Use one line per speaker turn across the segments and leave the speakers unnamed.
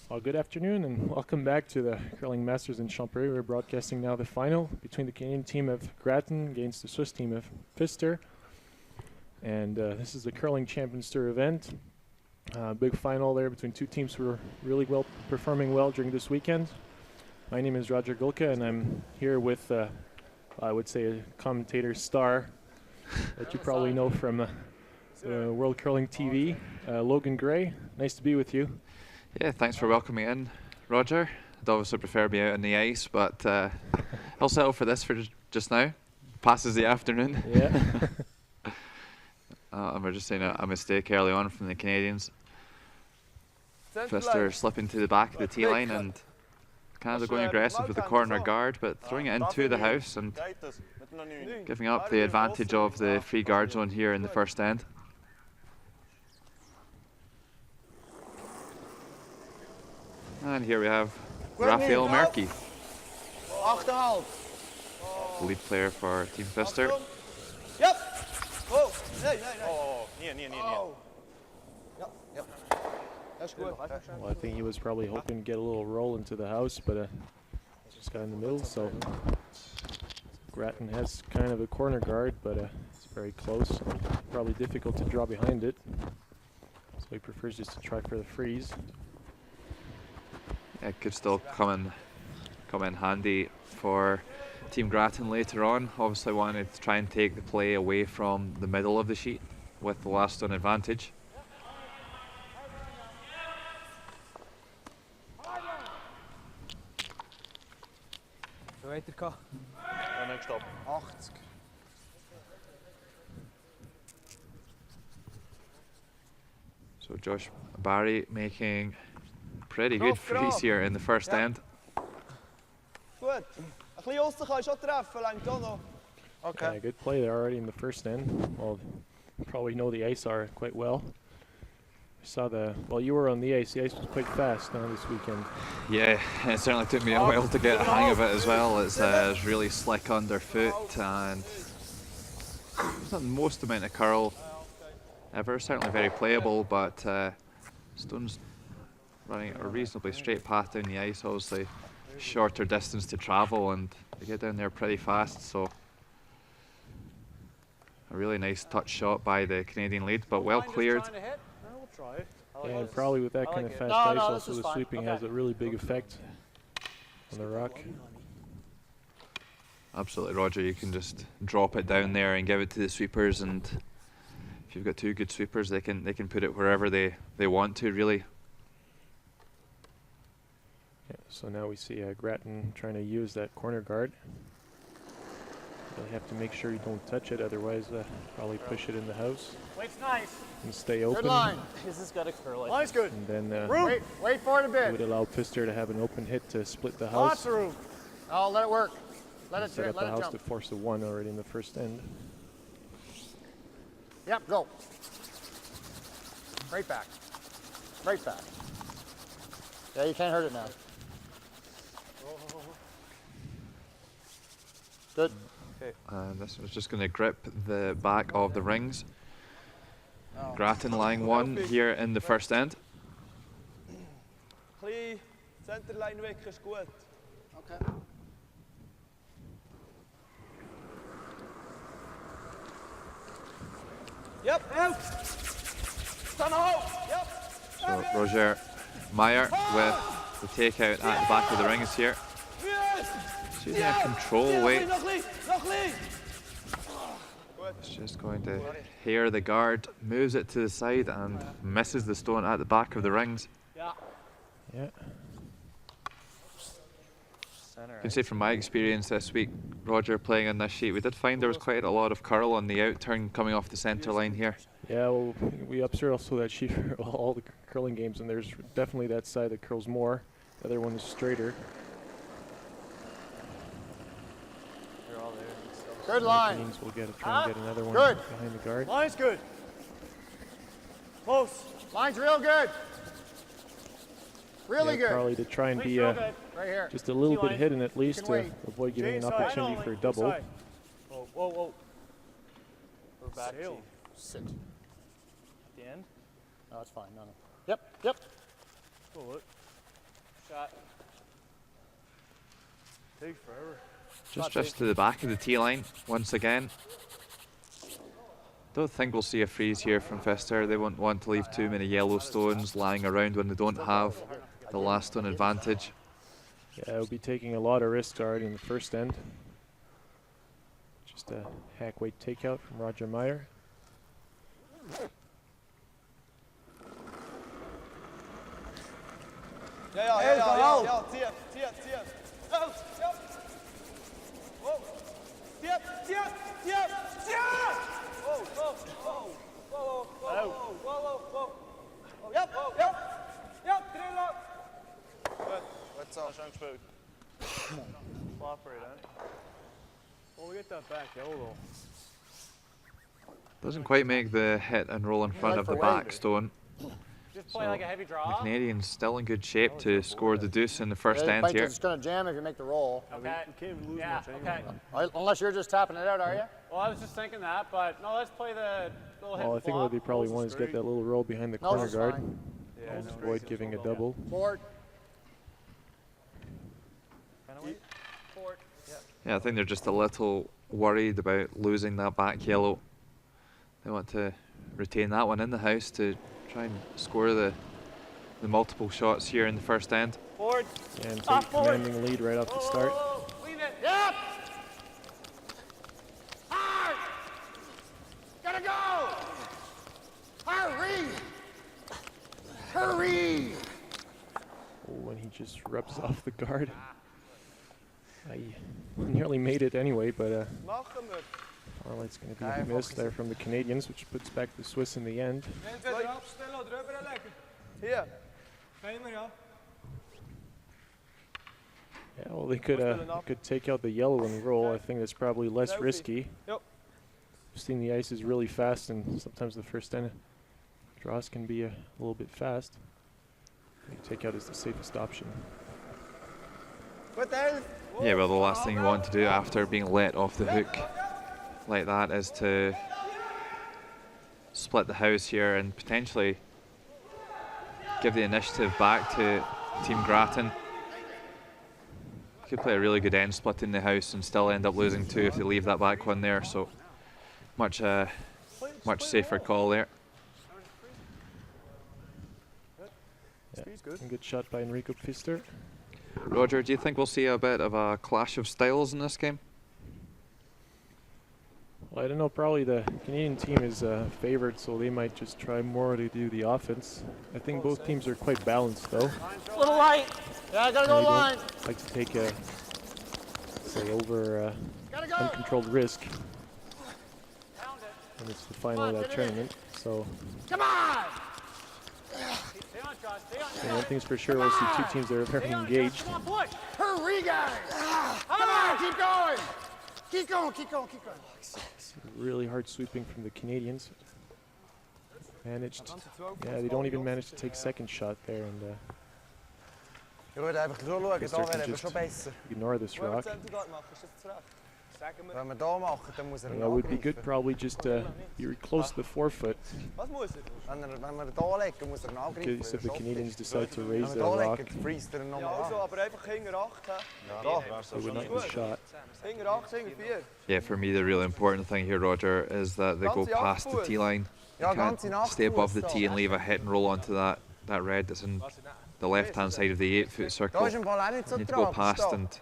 Well, good afternoon and welcome back to the Curling Masters in Champéry. We're broadcasting now the final between the Canadian team of Grattan against the Swiss team of Pfister. And this is the Curling Champions Tour event. Big final there between two teams who are really performing well during this weekend. My name is Roger Gulka and I'm here with, I would say, a commentator star that you probably know from World Curling TV, Logan Gray. Nice to be with you.
Yeah, thanks for welcoming me in, Roger. I'd obviously prefer being out on the ice, but I'll settle for this for just now. Passes the afternoon.
Yeah.
And we're just saying a mistake early on from the Canadians. Pfister slipping to the back of the tee line and Canada going aggressive with the corner guard, but throwing it into the house and giving up the advantage of the free guard zone here in the first end. And here we have Raphael Merky, lead player for Team Pfister.
Yep. Oh, nee. Oh, nee. Yep. That's good.
Well, I think he was probably hoping to get a little roll into the house, but just got in the middle. So Grattan has kind of a corner guard, but it's very close. So probably difficult to draw behind it. So he prefers just to try for the freeze.
It could still come in handy for Team Graton later on. Obviously wanted to try and take the play away from the middle of the sheet with the last on advantage.
Next up. 80.
So Josh Barry making pretty good freeze here in the first end.
Good. A klein Oster kann ich schon treffen, langt auch noch.
Okay. Yeah, good play there already in the first end. Well, you probably know the ice are quite well. I saw well, you were on the ice. The ice was quite fast this weekend.
Yeah, it certainly took me a while to get a hang of it as well. It's really slick underfoot and it's not the most amount of curl ever. Certainly very playable, but Stone's running a reasonably straight path down the ice, obviously shorter distance to travel, and they get down there pretty fast. So a really nice touch shot by the Canadian lead, but well cleared.
Yeah, and probably with that kind of fast ice, also the sweeping has a really big effect on the rock.
Absolutely, Roger. You can just drop it down there and give it to the sweepers, and if you've got two good sweepers, they can put it wherever they want to, really.
Yeah, so now we see Grattan trying to use that corner guard. Really have to make sure you don't touch it, otherwise probably push it in the house.
Wait's nice.
And stay open.
Good line.
This has got to curl like
Line's good.
And then
Wait for it a
it
bit.
would allow Pfister to have an open hit to split the
Lots
house.
of room. Oh, let it work. Let it
Set up the house
jump.
to force a 1 already in the first end.
Yep, go. Right back. Right back. Yeah, you can't hurt it now. Good.
And this was just going to grip the back of the rings. Graton lying 1 here in the first end.
Klein Centerline weg ist gut. Okay. Yep. Stand up. Yep.
So Roger Meyer with the takeout at the back of the rings here. So he's in a control weight. It's just going to hair the guard, moves it to the side and misses the stone at the back of the rings.
Yeah.
You can say from my experience this week, Roger, playing on this sheet, we did find there was quite a lot of curl on the outturn coming off the centre line here.
Yeah, well, we observed also that sheet for all the curling games, and there's definitely that side that curls more. The other one is straighter.
They're all there.
Good line.
Canadians will try and get another one
Good.
behind the guard.
Line's good. Close. Line's real good. Really good.
Probably to try and be
right here.
just a little bit hidden at least to
wait.
avoid giving an
Side.
opportunity for a double.
Side. Whoa.
We're back to
Sit.
at the end.
No, it's fine. No. Yep.
Cool, look. Shot.
Takes forever.
Just drifts to the back of the tee line once again. Don't think we'll see a freeze here from Pfister. They won't want to leave too many yellow stones lying around when they don't have the last stone advantage.
Yeah, we'll be taking a lot of risks already in the first end. Just a hack weight takeout from Roger Meyer.
Ja, zie je. Oh, ja. Oh, zie je. Oh, ja, trillen. Goed zo. Champéry.
Flop right on.
Oh, we get that back, hold on.
Doesn't quite make the hit and roll in front of the back stone.
Just play like a heavy
The
draw.
Canadians still in good shape to score the deuce in the first end here.
It's going to jam if you make the roll.
Okay.
We can't even lose
Yeah,
much anyway.
okay.
Unless you're just tapping it out, are you?
Well, I was just thinking that, but no, let's play the little hit
Well, I
and
think
flop.
what they probably want is get that little roll behind the
Nose
corner
is
guard
fine.
Yeah,
and avoid giving a double.
Forward.
Forward.
Yeah, I think they're just a little worried about losing that back yellow. They want to retain that one in the house to try and score the multiple shots here in the first end.
Forward.
And
Ah,
take
forward.
commanding lead right off the start.
Lean it.
Yep. Hard. Gotta go. Hurry. Hurry.
Oh, and he just rubs off the guard. I nearly made it anyway, but
Machen we.
Farlight's going to be missed there from the Canadians, which puts back the Swiss in the end.
Hier.
Yeah, well, they could take out the yellow and roll. I think that's probably less risky.
Yep.
Seeing the ice is really fast, and sometimes the first end draws can be a little bit fast. Take out is the safest option.
Goed, Elf.
Yeah, well, the last thing you want to do after being let off the hook like that is to split the house here and potentially give the initiative back to Team Graton. Could play a really good end splitting the house and still end up losing two if they leave that back one there, so much safer call there.
Yeah. Good shot by Enrico Pfister.
Roger, do you think we'll see a bit of a clash of styles in this game?
Well, I don't know, probably the Canadian team is favored, so they might just try more to do the offense. I think both teams are quite balanced, though.
Little light. Yeah, I gotta go
They don't
line.
like to take a, say, over
Gotta go.
uncontrolled risk.
Pound it.
And it's the final of that tournament. So,
Come on.
Stay on, Josh. Stay on.
and one thing's for sure, we'll see two teams that are very
Stay on,
engaged.
Josh. Come on, push.
Hurry, guys. Come on, keep going. Keep going, keep going, keep going.
Really hard sweeping from the Canadians. Managed. Yeah, they don't even manage to take second shot there, and
Je moet even schauen,
Pfister
da
can
wären wir
just
schon besser.
ignore this rock.
Wenn wir da machen, dann muss er
And
ihn
that would be good,
angreifen.
probably just you're close to the 4 foot,
Was muss er? Wenn wir da legen, muss er ihn
in
angreifen.
case if the Canadians decide to
Wenn
raise
wir
their
da
rock,
legen, freest er ihn
Ja,
nochmal
also,
an.
aber einfach hinter 8.
they would not be shot.
Hinter 8, hinter 4.
Yeah, for me the really important thing here, Roger, is that they go past the tee line.
Ja,
You can't
ganz in
stay above the
Achtung.
tee and leave a hit and roll onto that red that's in the left-hand side of the 8-foot
Da
circle.
ist im Ball auch nicht so
You need to go
tragisch.
past
da.
and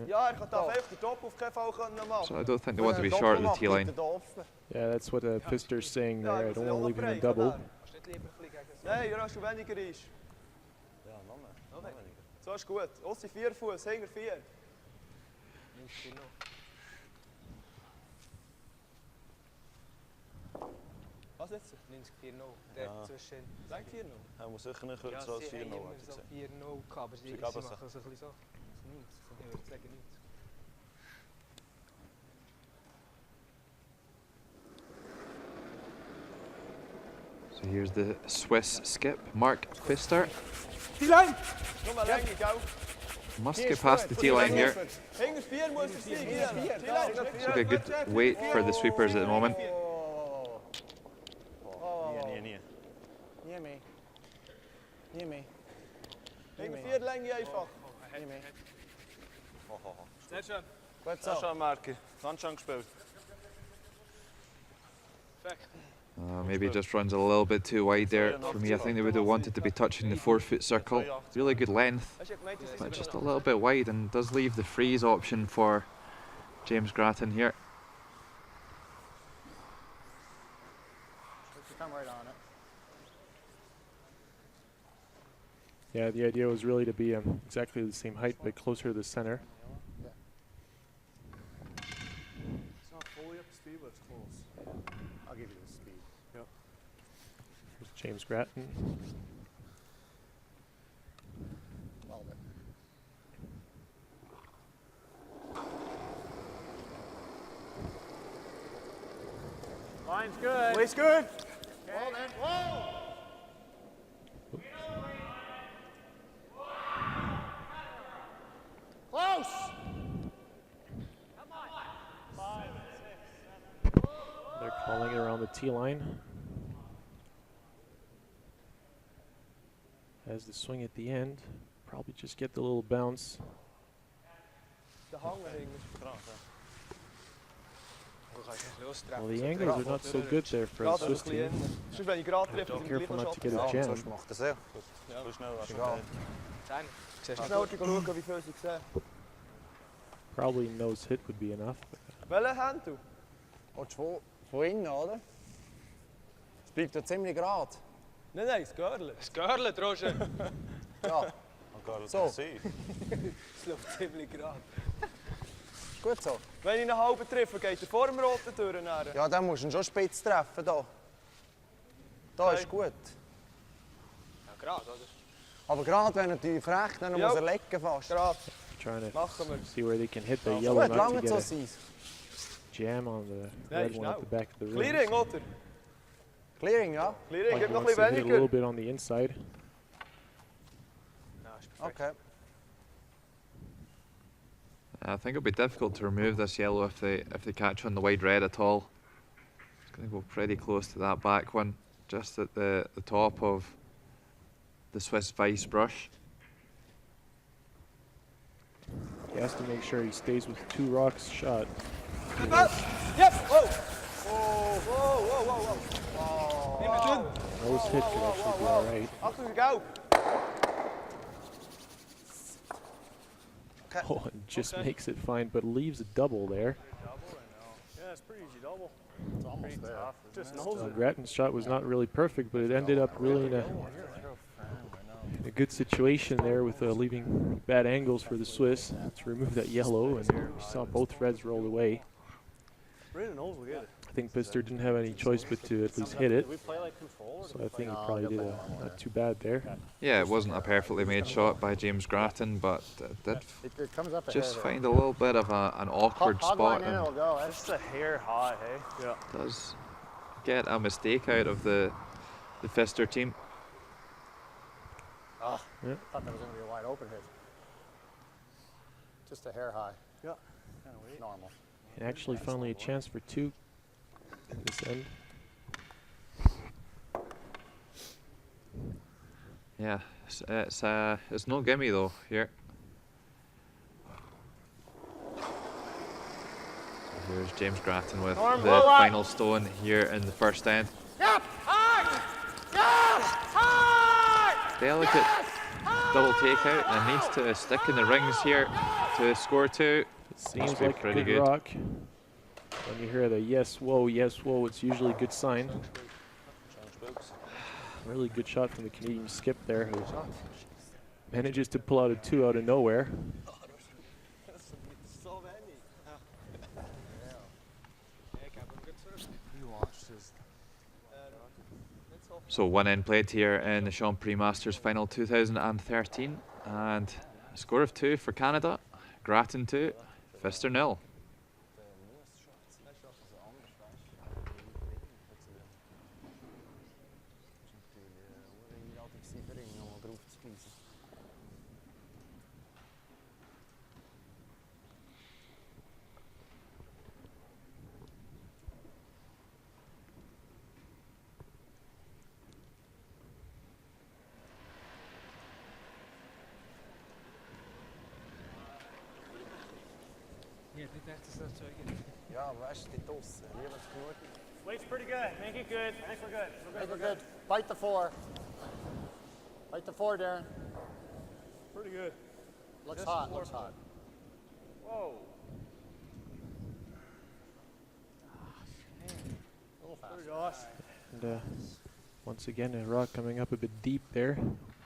Ja, er kann da einfach den Top auf keinen Fall können machen.
so I don't think they want to be
Wenn er
short of
Doppel
the tee
macht,
line.
bleibt er da offen.
Yeah, that's what Pfister's saying
Ja,
there. I
er
don't
muss
want to leave him in
brechen,
double.
daar. Nein, ja, als du weniger ist. So ist gut. Aussie 4 Fuß, hinter 4. Was jetzt?
90-4-0. Der zwischen.
Sag 4 noch.
Hij moet zeker een goed
Ja,
zoals
sie
4
haben
nog
immer
had ik
so
gezegd.
4-0 gehabt, aber sie
Sie
machen
gab
so
es
ein bisschen so. 90, von dem würde ich sagen 90.
So here's the Swiss skip, Mark Pfister.
Die Lijn! Nochmal Länge, gell?
Must get past the tee line here.
Hinter 4 muss er sein. Die Lijn.
Took a good weight for the sweepers at the moment.
Nee, nee, nee. Niet mee. Niet mee. Gegen die Vierlänge einfach.
Sehr schön.
Gut
Sehr
so.
schön, Marki. Ganz schön gespielt.
Maybe just runs a little bit too wide there for me. I think they would have wanted to be touching the 4-foot circle. Really good length,
Hast du gemeint, das ist
but just a little bit wide, and does leave the freeze option for James Grattan here.
Come right on it.
Yeah, the idea was really to be exactly the same height, but closer to the center.
It's not fully up to speed, but it's close.
I'll give you the speed.
Here's James Grattan.
Well done.
Line's good.
Waist good.
Well then, whoa! Close!
They're calling it around the tee line. As the swing at the end, probably just get the little bounce.
De hangen
Well, the angles are not so good there for the
Gerade
Swiss
ein bisschen
team.
innen. Sonst, wenn ich gerade treffe,
Be
dann
careful
gleich
not to
noch
get a
Shot.
jam.
macht er sehr.
Ja, so schnell was
Egal.
Siehst
Schnell schauen, wie viel sie sehen.
Probably nose hit would be enough.
Welche Hand du?
Willst du von innen, oder? Es bleibt ja ziemlich gerade.
Nein, nein, das Görle.
Das Görle, Roger.
Ja, so.
Es läuft ziemlich gerade.
Gut so.
Wenn ich einen halben treffe, geht er vor dem roten durch. Nachher.
Ja, dann musst du ihn schon spitz treffen. Da, da ist gut.
Ja, gerade, oder?
Aber gerade wenn er die frech, dann
Ja.
muss er lecken fast.
Gerade.
Trying to
Machen wir.
see where they can hit the
Gut,
yellow not to
lange
get
so
a
sein.
jam on the
Nee,
red one at
schnell.
the back of the ring.
Clearing, oder?
Clearing, ja?
Clearing,
Like
gib
he
noch ein
wants to
bisschen
hit a little
weniger.
bit on the inside.
Ja, ist perfekt.
Okay.
I think it'll be difficult to remove this yellow if they catch on the wide red at all. It's going to go pretty close to that back one, just at the top of the Swiss Vice brush.
He has to make sure he stays with 2 rocks shot.
Yep! Whoa! Whoa, whoa, whoa, whoa. Niet meer doen.
Nose hit could actually be alright.
Achter je gauw.
Oh, and just makes it fine, but leaves a double there.
Yeah, it's pretty easy double.
It's almost there.
Just nose it.
Grattan's shot was not really perfect, but it ended up really in a good situation there with leaving bad angles for the Swiss to remove that yellow, and we saw both reds roll away.
Really nose will get it.
I think Pfister didn't have any choice but to at least hit it,
We play like control.
so I think he probably did not too bad there.
Yeah, it wasn't a perfectly made shot by James Grattan, but it did
It comes up
just find a little bit of an awkward spot, and
it'll go.
Just a hair high, hey? Yeah.
does get a mistake out of the Pfister team.
I thought that was going to be a wide open hit. Just a hair high.
Yeah. Kind of weird.
Normal.
And actually finally a chance for 2 in this end.
Yeah, it's no gimme though here. So here's James Grattan with
Arm,
the
roll up.
final stone here in the first end. Delicate double takeout, and needs to stick in the rings here to score 2.
It seems
be
like a
pretty
good
good.
rock. When you hear the yes, whoa, it's usually a good sign. Really good shot from the Canadian skip there, who manages to pull out a 2 out of nowhere.
So one end played here in the Champéry Masters Final 2013, and a score of 2 for Canada. Graton 2, Pfister 0.
Ja, weißt du, die Tuss. Lieber genug.
Weight's pretty good. Make it good. I think we're good. We're good.
We're good. Bite the 4. Bite the 4, Darren.
Pretty good.
Looks hot, looks hot.
Whoa.
A little fast.
Pretty gosh.
And once again, a rock coming up a bit deep there.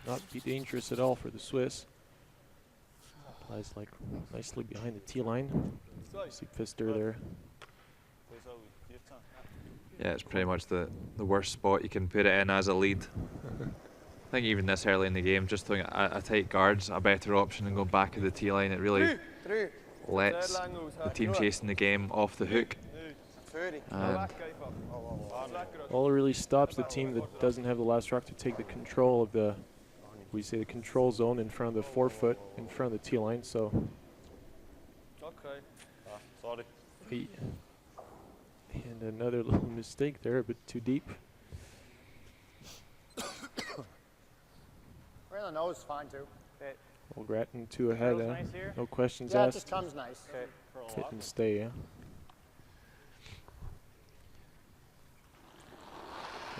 Not be dangerous at all for the Swiss. Applies like nicely behind the tee line. See Pfister there.
Yeah, it's pretty much the worst spot you can put it in as a lead. I think even this early in the game, just throwing a tight guard's a better option than going back of the tee line. It really lets the team chasing the game off the hook. And
All really stops the team that doesn't have the last rock to take the control of the, we say the control zone in front of the 4 foot, in front of the tee line. So
Okay. Sorry.
And another little mistake there, a bit too deep.
Right on the nose is fine too.
Well, Grattan 2 ahead,
Curl's nice here.
no questions
Yeah, it
asked.
just comes nice.
Okay. Curl
Hit
up.
and stay, yeah.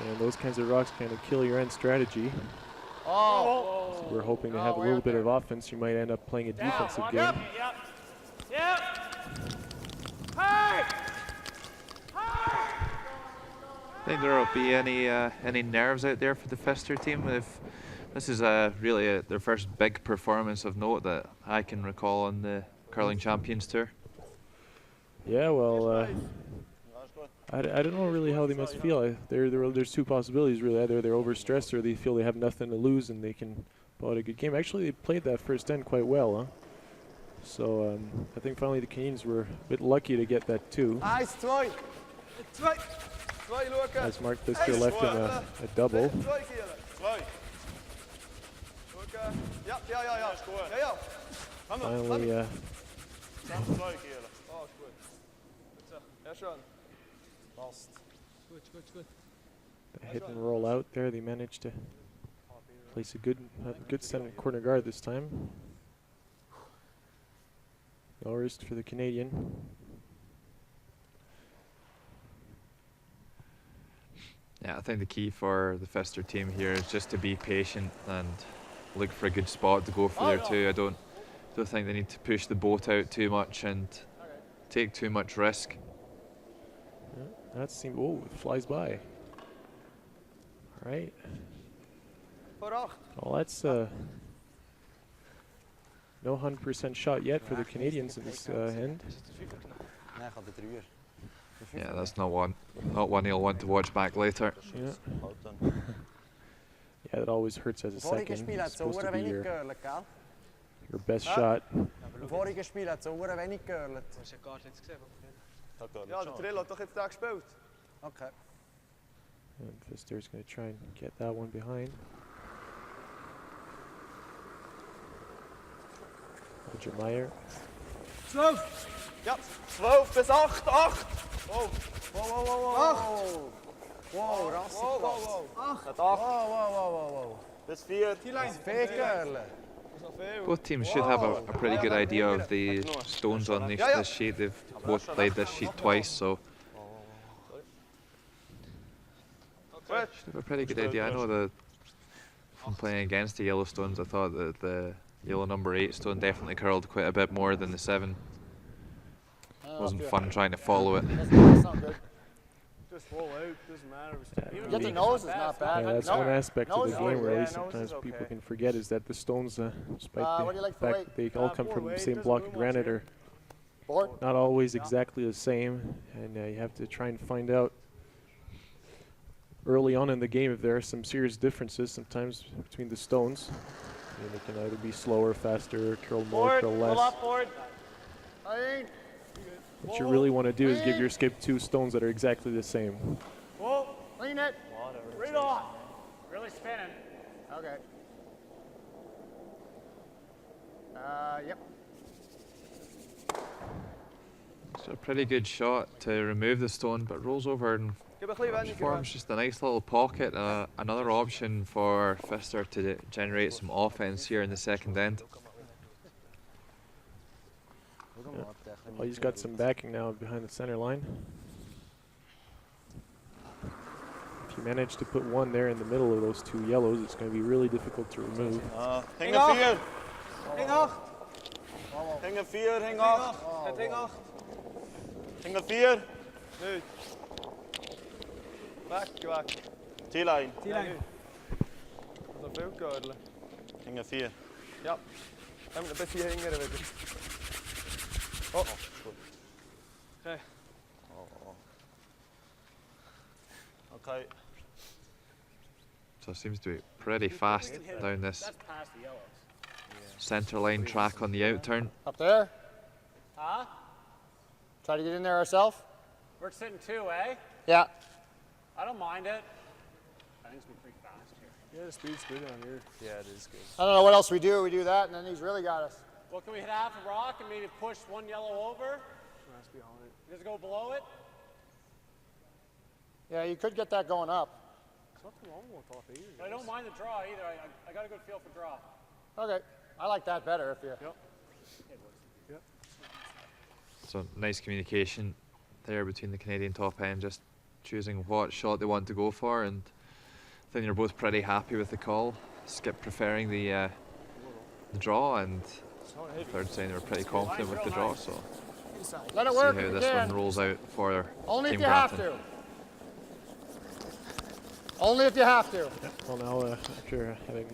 And those kinds of rocks kind of kill your end strategy.
Oh!
So we're hoping to
Oh,
have a
we're
little
out
bit
there.
of offense. You might end up playing a defensive
Walk
game.
up. Yep. Yep. Hey!
I think there will be any nerves out there for the Pfister team. If this is really their first big performance of note that I can recall on the Curling Champions Tour.
Yeah, well, I don't know really how they must feel. There's 2 possibilities really. Either they're overstressed or they feel they have nothing to lose and they can pull out a good game. Actually, they played that first end quite well, huh? So I think finally the Canadians were a bit lucky to get that 2.
Eins, zwei. Zwei. Zwei, Luca.
As Mark Pfister left in a double.
Zwei, Kiele. Zwei. Luca. Ja, ja, ja, ja. Ja, ja.
Finally,
Oh, ist gut. Ja, schon. Lost.
the hit and roll out there. They managed to place a good center corner guard this time. No risk for the Canadian.
Yeah, I think the key for the Pfister team here is just to be patient and look for a good spot to go for their 2. I don't think they need to push the boat out too much and take too much risk.
That seemed, oh, it flies by. All right.
Voor 8.
Well, that's no 100% shot yet for the Canadians in this end.
Nee, gaat de 3 uur.
Yeah, that's not one you'll want to watch back later.
Yeah. Yeah, that always hurts as a
Vorige
second.
Spiel hat
It's
so
supposed to be
wenig
your
geurlet, gell?
best shot.
Vorige Spiel hat so wenig geurlet.
Du hast ja gar nichts gesehen.
Ja, der Drill hat doch jetzt da gespielt.
Okay.
And Pfister's going to try and get that one behind. Roger Meyer.
12. Ja, 12 bis 8. 8. Wow. Wow, wow, wow, wow. 8.
Wow, rassig.
Wow, wow, wow. 8.
Wow, wow, wow, wow, wow.
Bis 4.
Veel geurlet.
Both teams should have a pretty good idea of the stones on this sheet. They've both played this sheet twice, so should have a pretty good idea. I know that from playing against the yellow stones, I thought that the yellow number 8 stone definitely curled quite a bit more than the 7. Wasn't fun trying to follow it.
That's not good.
Just roll out, doesn't matter.
Get the nose is not bad.
Yeah, that's
No.
one aspect of the
Nose
game
is
where at
okay.
least
Nose
sometimes
is
people
okay.
can forget is that the stones, despite
what do
the
you like for
fact
weight?
that they all come
Poor
from the
weight,
same
doesn't
block
do
of
much
granite,
here.
are
Board?
not always exactly the same, and you have to try and find out early on in the game if there are some serious differences sometimes between the stones. And they can either be slower, faster, curl more,
Forward.
curl
Pull
less.
up, forward.
Clean.
What you really want to do is give your skip 2 stones that are exactly the same.
Whoa.
Clean it.
Right on.
Really spinning.
Okay. Yep.
It's a pretty good shot to remove the stone, but rolls over and
Ik heb een klein weinig
forms just a nice little pocket. Another option for Pfister to generate some offense here in the second end.
Doe hem maar op tegen.
Well, he's got some backing now behind the center line. If you manage to put one there in the middle of those two yellows, it's going to be really difficult to remove.
Hang 4.
Hang 8.
Hang 4, hang 8.
Het hing 8.
Hang 4.
Nu. Weg.
T-line.
T-lijn. Dat is veel kuidelen.
Hang 4.
Ja. We moeten een beetje hingeren weer. Oh. Oké.
Okay.
So it seems to be pretty fast down this
That's past the yellows.
centre line track on the outturn.
Up there.
Huh?
Try to get in there ourselves.
We're sitting 2, eh?
Yeah.
I don't mind it. I think it's been pretty fast here.
Yeah, the speed's good on here. Yeah, it is good.
I don't know what else we do. We do that, and then he's really got us.
Well, can we hit half a rock and maybe push one yellow over?
Nice behind it.
Just go below it?
Yeah, you could get that going up.
It's not too long on top here.
I don't mind the draw either. I got a good feel for draw.
Okay. I like that better if you.
Yep.
So nice communication there between the Canadian top end, just choosing what shot they want to go for, and I think they're both pretty happy with the call. Skip preferring the draw, and third saying they were pretty confident with the draw. So
Let it
see
work
how
if you
this
can.
one rolls out for
Only
Team
if you have
Graton.
to. Only if you have to.
Well, now after having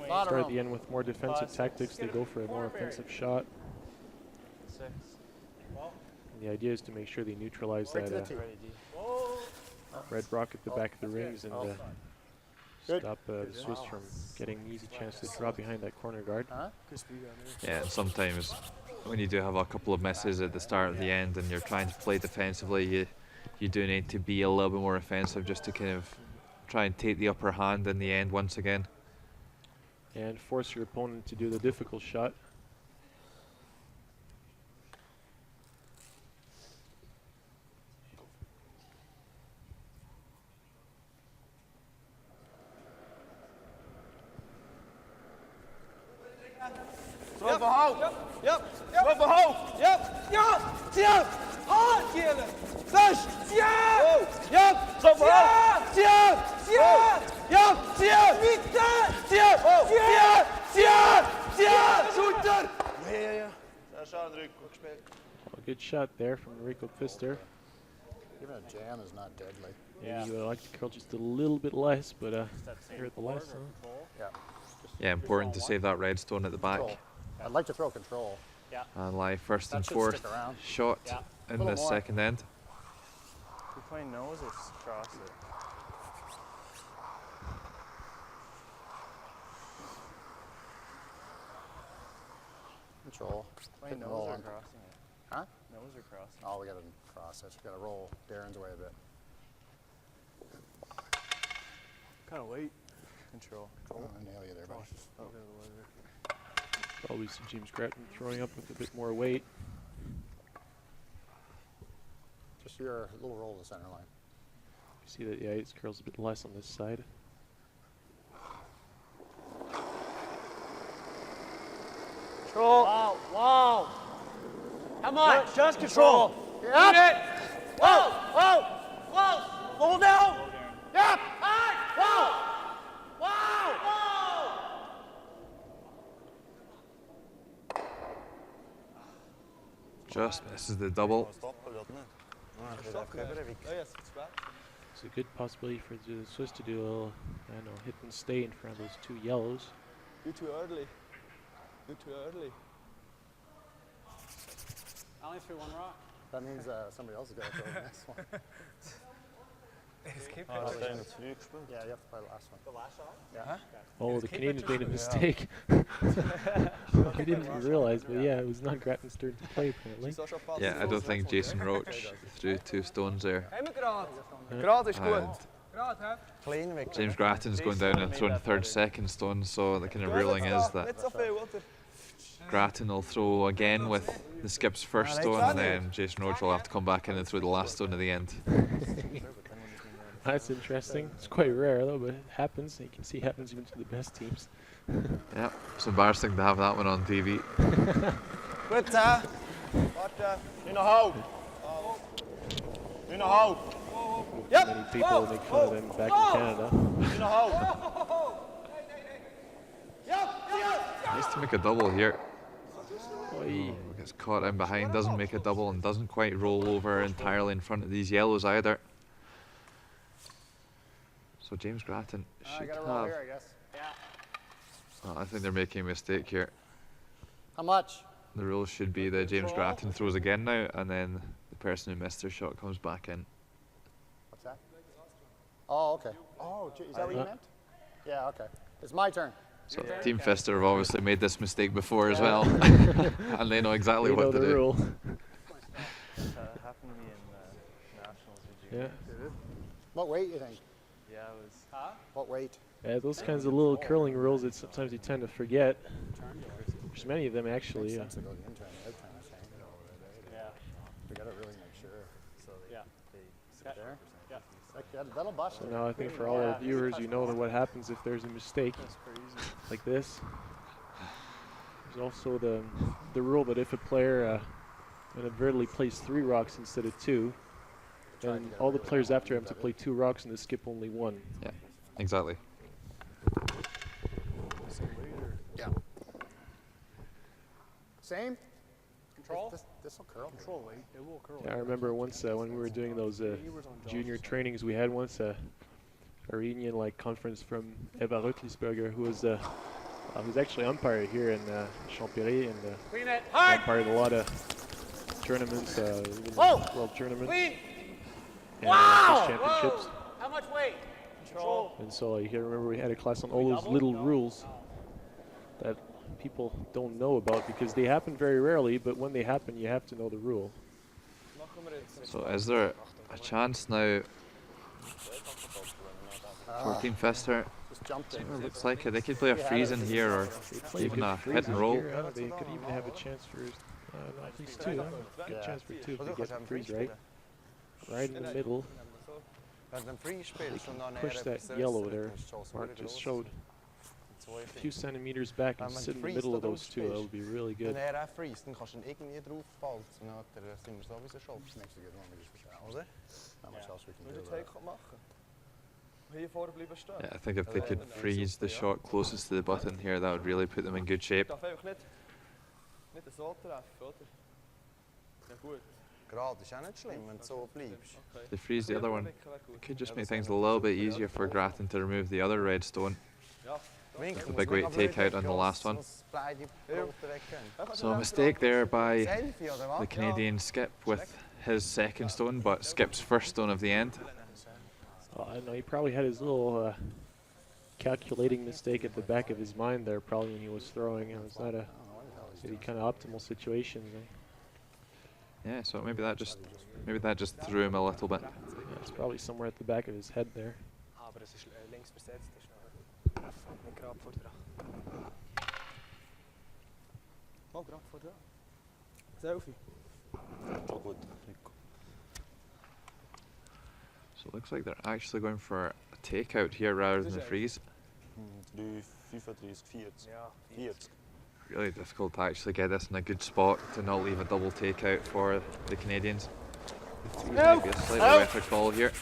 Lot of
started
room.
the end with more defensive tactics, they go for a more offensive shot.
6.
And the idea is to make sure they neutralize
Right to the
that
tee.
red rock at the back of the rings and
Good.
stop the Swiss from getting an easy chance to drop behind that corner guard.
Good speed on there.
Yeah, and sometimes when you do have a couple of misses at the start or the end, and you're trying to play defensively, you do need to be a little bit more offensive just to kind of try and take the upper hand in the end once again.
And force your opponent to do the difficult shot.
Terug behoud.
Yep.
Terug behoud.
Yep. Ja. Tja. Hard. Kille. Push. Tja.
Yep. Terug behoud.
Tja. Tja. Ja. Tja. Mitte. Tja. Tja. Tja. Tja. Shooter.
Ja. Daar staat druk.
A good shot there from Rico Pfister.
Even a jam is not deadly.
Yeah. You like the curl just a little bit less, but here at the less.
Yeah, important to save that red stone at the back.
Control. I'd like to throw control.
And lie first
That
and
should
fourth
stick around.
shot in
Little
the
more.
second end.
We play nose or cross it?
Control.
Play
Hit and
nose
roll
or
on.
crossing it?
Huh?
Nose or crossing?
Oh, we got to cross it. We got to roll Darren's way a bit.
Kind of weight. Control.
I nail you there, buddy.
Always see James Grattan throwing up with a bit more weight.
Just your little roll to the center line.
You see that, yeah, his curl's a bit less on this side.
Control.
Wow. How much?
Just control.
Yep.
Whoa. Whoa. Whoa. Roll down.
Yep.
Just misses the double.
It's a good possibility for the Swiss to do a little, I don't know, hit and stay in front of those two yellows.
You're too early. You're too early.
I only threw one rock.
That means somebody else is going to throw the next one. Yeah, you have to play the last one.
The last shot?
Yeah.
Oh, the Canadians made a mistake. I didn't realize, but yeah, it was not Grattan's turn to play apparently.
Yeah, I don't think Jason Roach threw two stones there.
Hey, Graat.
Yeah.
Graat is goed.
And
Graat, hè?
James Grattan's going down and throwing third, second stone, so the kind of ruling is that
Net zoveel, Walter.
Grattan will throw again with the skip's first stone, and then Jason Roach will have to come back in and throw the last stone at the end.
That's interesting. It's quite rare though, but it happens. You can see it happens even to the best teams.
Yeah, it's embarrassing to have that one on TV.
Goed, hè? Warte. Nu naar hout. Nu naar hout.
Many people make fun of them back in Canada.
Nu naar hout.
Nice to make a double here.
Oi.
Gets caught in behind, doesn't make a double, and doesn't quite roll over entirely in front of these yellows either. So James Grattan should
gotta roll
have.
here, I guess.
Oh, I think they're making a mistake here.
How much?
The rules should be that James Grattan throws again now, and then the person who missed their shot comes back in.
What's that? Oh, okay. Oh, is that what you meant? Yeah, okay. It's my turn.
So Team Pfister have obviously made this mistake before as well, and they know exactly
They
what
know
to
the
do.
rule.
Happened to me in nationals with you.
Yeah.
What weight you think?
Yeah, it was.
What weight?
Yeah, those kinds of little curling rules that sometimes you tend to forget. There's many of them actually.
Makes sense to go the intern, outturn, I think.
Yeah.
We gotta really make sure.
So they,
Yeah.
they
Sit there.
Yeah.
That'll bust
So
it.
now I think for all our viewers, you know that what happens if there's a mistake like this. There's also the rule that if a player inadvertently plays 3 rocks instead of 2, then all the players after him have to play 2 rocks and they skip only 1.
Yeah, exactly.
Yeah. Same?
Control?
This will curl. Control weight.
It will curl.
Yeah, I remember once when we were doing those junior trainings, we had once a Arenian conference from Eva Rutlisberger, who was actually umpire here in Champéry and
Clean it. Hard.
umpired a lot of tournaments, even
Whoa.
world tournaments
Clean.
and
Wow.
championships.
How much weight? Control.
And so you can remember we had a class on all those little rules that people don't know about because they happen very rarely, but when they happen, you have to know the rule.
So is there a chance now for Team Pfister?
Just jumped it.
It looks like it. They could play a freeze in here or
They play
even
good
a
freeze
hit and
in
roll.
here, They could even have a chance for at least 2. Good
Yeah.
chance for 2 if they get the freeze right. Right in the middle. Push that yellow there. Mark just showed a few centimeters back and sit in the middle of those 2. That would be really good.
Wenn er freest, dann kannst du ihn irgendwie draufbalzen. Dann sind wir sowieso schon.
Makes a good one. We just
Also,
not much else we can
Moet
do.
je het take maken. Hier voor blijven staan.
Yeah, I think if they could freeze the shot closest to the button here, that would really put them in good shape.
Ik darf einfach nicht so treffen, oder? Ja gut.
gerade ist auch nicht schlimm, wenn du so bleibst.
If they freeze the other one, it could just make things a little bit easier for Graton to remove the other red stone.
Winken
a big weight takeout on the last one.
one.
So a mistake there by the Canadian Skip with his second stone, but Skip's first stone of the end.
I know he probably had his little calculating mistake at the back of his mind there, probably when he was throwing. It was not a really kind of optimal situation.
Yeah, so maybe that just threw him a little bit.
Yeah, it's probably somewhere at the back of his head there.
Aber es ist links besetzt, ist nicht gerade vor dran. Oh, gerade vor dran. Selfie.
So it looks like they're actually going for a takeout here rather than a freeze. Really difficult to actually get this in a good spot to not leave a double takeout for the Canadians. The threes might be a slightly better call here.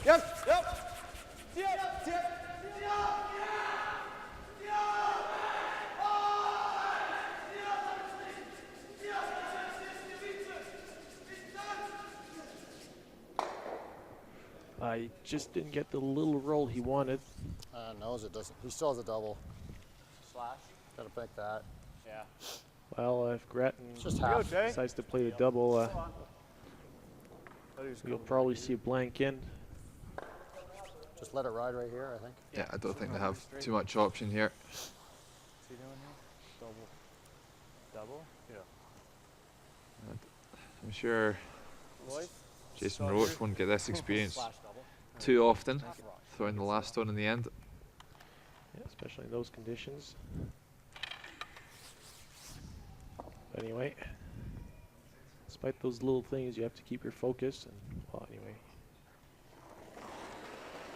I just didn't get the little roll he wanted.
Knows it doesn't. He still has a double.
Slash.
Gotta pick that.
Yeah.
Well, if Graton
It's just half.
decides to play the double, you'll probably see a blank in.
Just let it ride right here, I think.
Yeah, I don't think they have too much option here.
What's he doing here? Double? Yeah.
I'm sure Jason Roach won't get this experience
Slash double.
too often, throwing the last stone in the end.
Yeah, especially in those conditions. But anyway, despite those little things, you have to keep your focus. And well, anyway,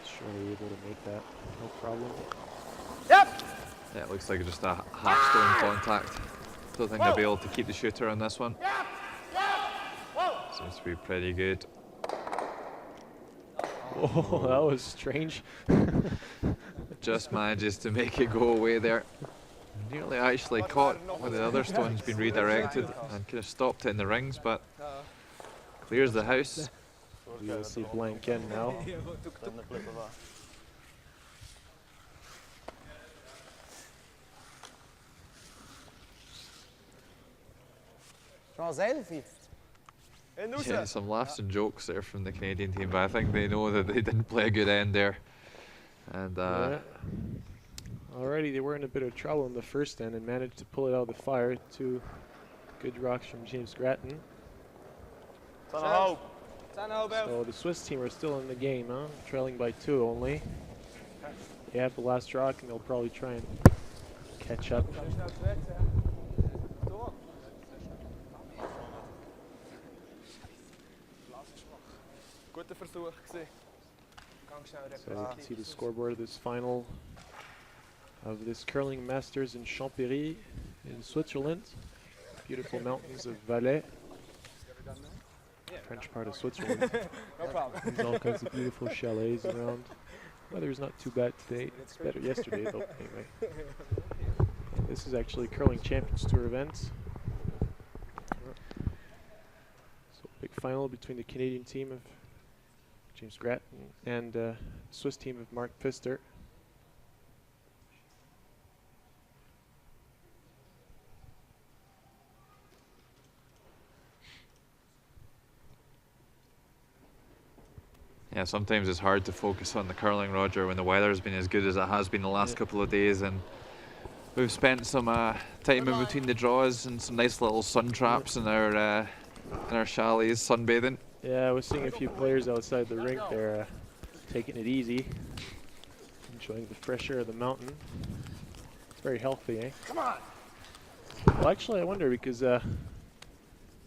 surely able to make that, no problem.
Yeah, it looks like just a half stone contact. Don't think they'll be able to keep the shooter on this one. Seems to be pretty good.
Oh, that was strange.
Just manages to make it go away there. Nearly actually caught when the other stone's been redirected and kind of stopped it in the rings, but clears the house.
We will see blank end now.
Yeah, some laughs and jokes there from the Canadian team, but I think they know that they didn't play a good end there. And
Yeah. Already they were in a bit of trouble in the first end and managed to pull it out of the fire. 2 good rocks from James Grattan. So the Swiss team are still in the game, huh? Trailing by 2 only. They have the last rock and they'll probably try and catch up. So you can see the scoreboard of this final of this curling masters in Champéry in Switzerland. Beautiful mountains of Valais, French part of Switzerland.
No problem.
There's all kinds of beautiful chalets around. Weather's not too bad today. It's better yesterday though, anyway. This is actually Curling Champions Tour event. So big final between the Canadian team of James Grattan and Swiss team of Mark Pfister.
yeah, sometimes it's hard to focus on the curling, Roger, when the weather's been as good as it has been the last couple of days, and we've spent some time in between the draws and some nice little sun traps in our chalets sunbathing.
Yeah, I was seeing a few players outside the rink there taking it easy, enjoying the fresh air of the mountain. It's very healthy, eh?
Come on.
Well, actually, I wonder because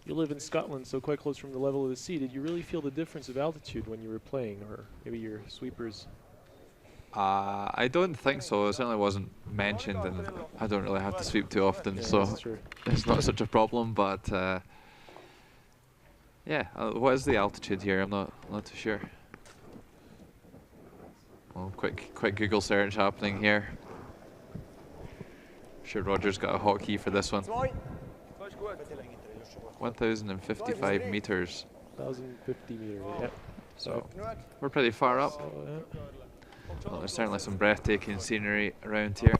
you live in Scotland, so quite close from the level of the sea. Did you really feel the difference of altitude when you were playing, or maybe your sweepers?
I don't think so. It certainly wasn't mentioned, and I don't really have to sweep too often,
Yeah,
so
that's true.
it's not such a problem. But yeah, what is the altitude here? I'm not too sure. Well, quick Google search happening here. Sure, Roger's got a hotkey for this one. 1,055 meters.
1,050 meters. Yeah.
So we're pretty far up.
So,
Well, there's certainly some breathtaking scenery around here.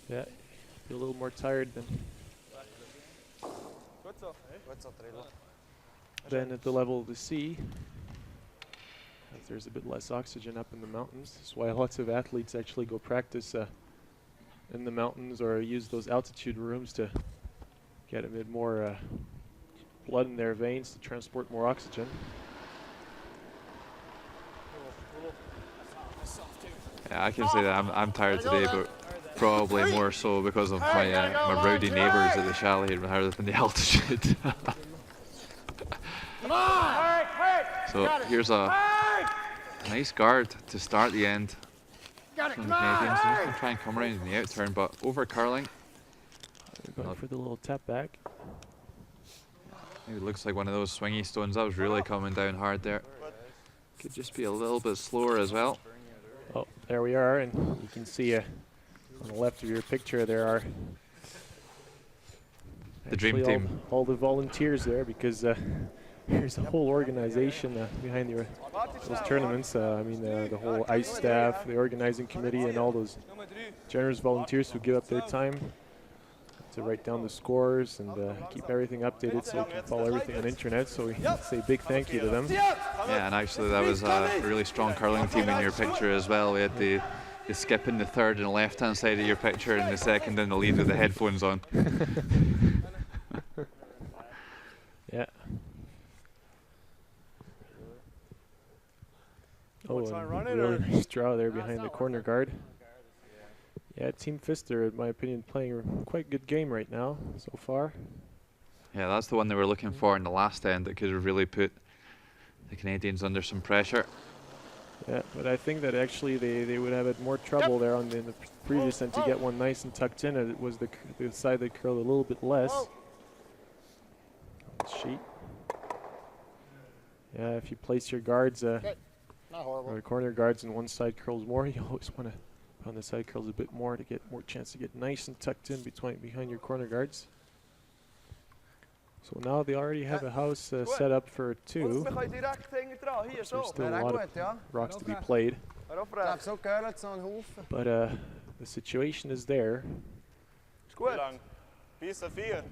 yeah. Feel a little more tired than at the level of the sea. As there's a bit less oxygen up in the mountains. That's why lots of athletes actually go practice in the mountains or use those altitude rooms to get a bit more blood in their veins to transport more oxygen.
Yeah, I can say that I'm tired today, but probably more so because of my my rowdy neighbours at the chalet rather than the altitude. So here's a nice guard to start the end from the Canadians. They're going to try and come around in the outturn, but over curling.
They're going for the little tap back.
It looks like one of those swingy stones. That was really coming down hard there. Could just be a little bit slower as well.
Oh, there we are, and you can see on the left of your picture there are
The dream
actually
team.
all the volunteers there, because there's a whole organization behind those tournaments. I mean, the whole ice staff, the organizing committee, and all those generous volunteers who give up their time to write down the scores and keep everything updated so we can follow everything on internet. So we say a big thank you to them.
Yeah, and actually that was a really strong curling team in your picture as well. We had the skip in the third and the left-hand side of your picture, and the second in the lead with the headphones on.
Yeah. Oh, and really nice draw there behind the corner guard. Yeah, Team Pfister, in my opinion, playing a quite good game right now so far.
Yeah, that's the one they were looking for in the last end that could have really put the Canadians under some pressure.
Yeah, but I think that actually they would have had more trouble there in the previous end to get one nice and tucked in. It was the side that curled a little bit less on the sheet. If you place your guards,
Okay. Not horrible.
or corner guards, and one side curls more, you always want to on the side curls a bit more to get more chance to get nice and tucked in behind your corner guards. So now they already have a house set up for two.
We gaan direct hingen dran. Hier,
There's
zo.
still a lot of rocks to be played,
Waarop
Blijf
rechts.
zo keulen, zo'n hoeven.
but the situation is there.
Is goed.
Lang. 4.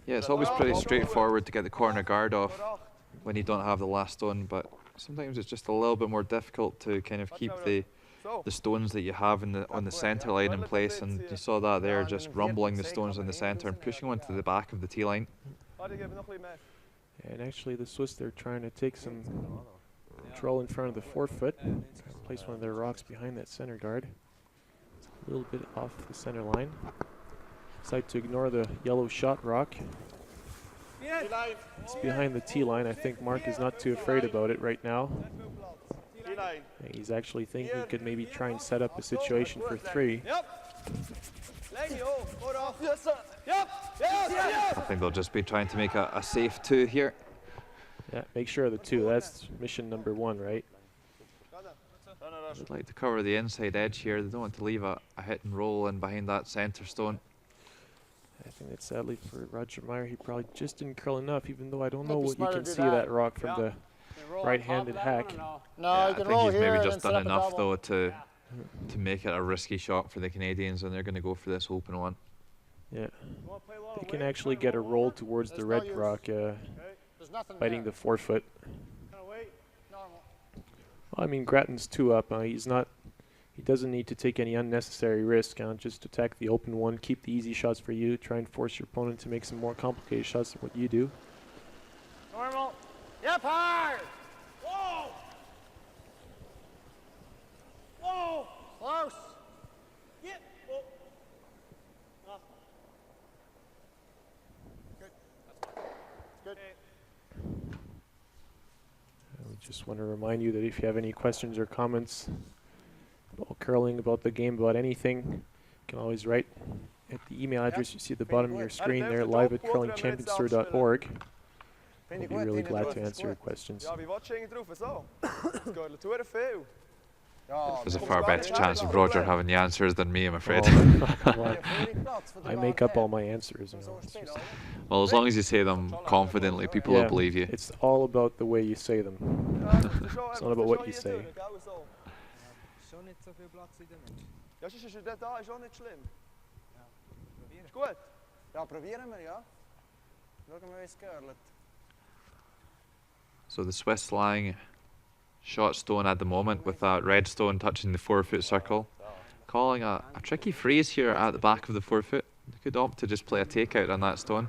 Yeah, it's always pretty straightforward to get the corner guard off
Voor 8.
when you don't have the last stone, but sometimes it's just a little bit more difficult to kind of keep
Zo.
the stones that you have on the center line in place, and you saw that there, just rumbling the stones in the center and pushing one to the back of the tee line.
Hardy, geef nog een mee.
And actually, the Swiss, they're trying to take some control in front of the 4-foot. Place one of their rocks behind that center guard. It's a little bit off the center line. Decide to ignore the yellow shot rock. It's behind the tee line. I think Mark is not too afraid about it right now.
T-line.
He's actually thinking he could maybe try and set up a situation for 3.
Yep. Lijn je hoog. Voor 8. Yes, sir. Yep. Yes, yes.
I think they'll just be trying to make a safe 2 here.
Yeah, make sure of the 2. That's mission number 1, right?
They'd like to cover the inside edge here. They don't want to leave a hit and roll in behind that center stone.
I think that sadly for Roger Meyer, he probably just didn't curl enough, even though I don't
Might
know
be
what you
smarter
can
to do
see
that.
that rock from
Yeah.
the
Can you roll on
right-handed
top of that
hack.
one or no?
No,
Yeah,
you
I
can
think
roll
he's
here
maybe
and
just
then set
done
up a
enough
double.
though to make it a risky shot for the Canadians, and they're going to go for this open one.
Yeah,
You wanna play a lot
they
of
can
weight?
actually get a roll towards the
There's
red
no use.
rock,
There's nothing
biting
there.
the 4-foot.
Kinda weight.
Normal.
Well, I mean, Grattan's 2 up. He doesn't need to take any unnecessary risk. Just attack the open one, keep the easy shots for you, try and force your opponent to make some more complicated shots than what you do.
Normal.
Yep, hard.
Whoa. Whoa.
Close.
Get. Whoa.
Good.
We just want to remind you that if you have any questions or comments about curling, about the game, about anything, you can always write at the email address you see at the bottom of your screen there, live@curlingchampionster.org. We'll be really glad to answer your questions.
Ja, wie wat ging erover zo? Scoorde toe veel.
Ja,
There's a far better chance of Roger having the answers than me, I'm afraid.
Well, I make up all my answers. You know. It's just-
Well, as long as you say them confidently, people will believe you.
It's all about the way you say them.
It's
not about what you say.
Zo niet zoveel bladzijden met.
Ja, als je dit daar is ook niet slim. Is goed.
Ja, proberen we, ja. Welke maar eens curlen.
So the Swiss lying shot stone at the moment with that red stone touching the 4-foot circle. Calling a tricky freeze here at the back of the 4-foot. They could opt to just play a takeout on that stone.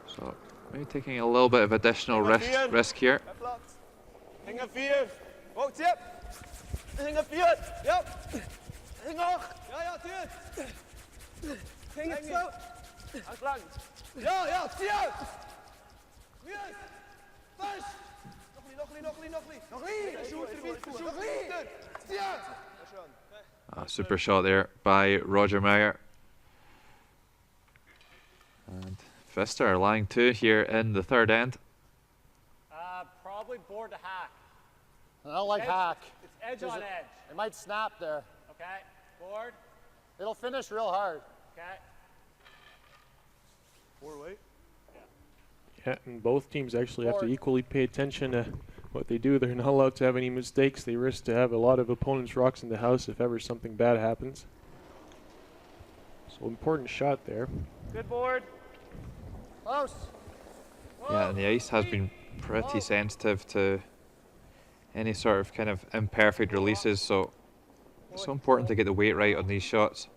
So maybe taking a little bit of additional risk here.
Heb plat. Hingen 4. Oh, tip. Hingen 4. Yep. Hing 8. Ja, ja, tuurlijk. Ging het zo. Uit lang. Ja, ja, zie je. Yes. Push. Nog niet. Nog niet. Zie je.
Super shot there by Roger Meyer. And Pfister lying 2 here in the third end.
Probably board to hack.
I don't like hack.
It's edge on edge.
It might snap there.
Okay, board.
It'll finish real hard.
Okay.
4 weight.
Yeah, and both teams actually have to
Forward.
equally pay attention to what they do. They're not allowed to have any mistakes. They risk to have a lot of opponents' rocks in the house if ever something bad happens. So important shot there.
Good board.
Close.
Yeah, and the ice has been pretty sensitive to any sort of kind of imperfect releases, so it's so important to get the weight right on these shots.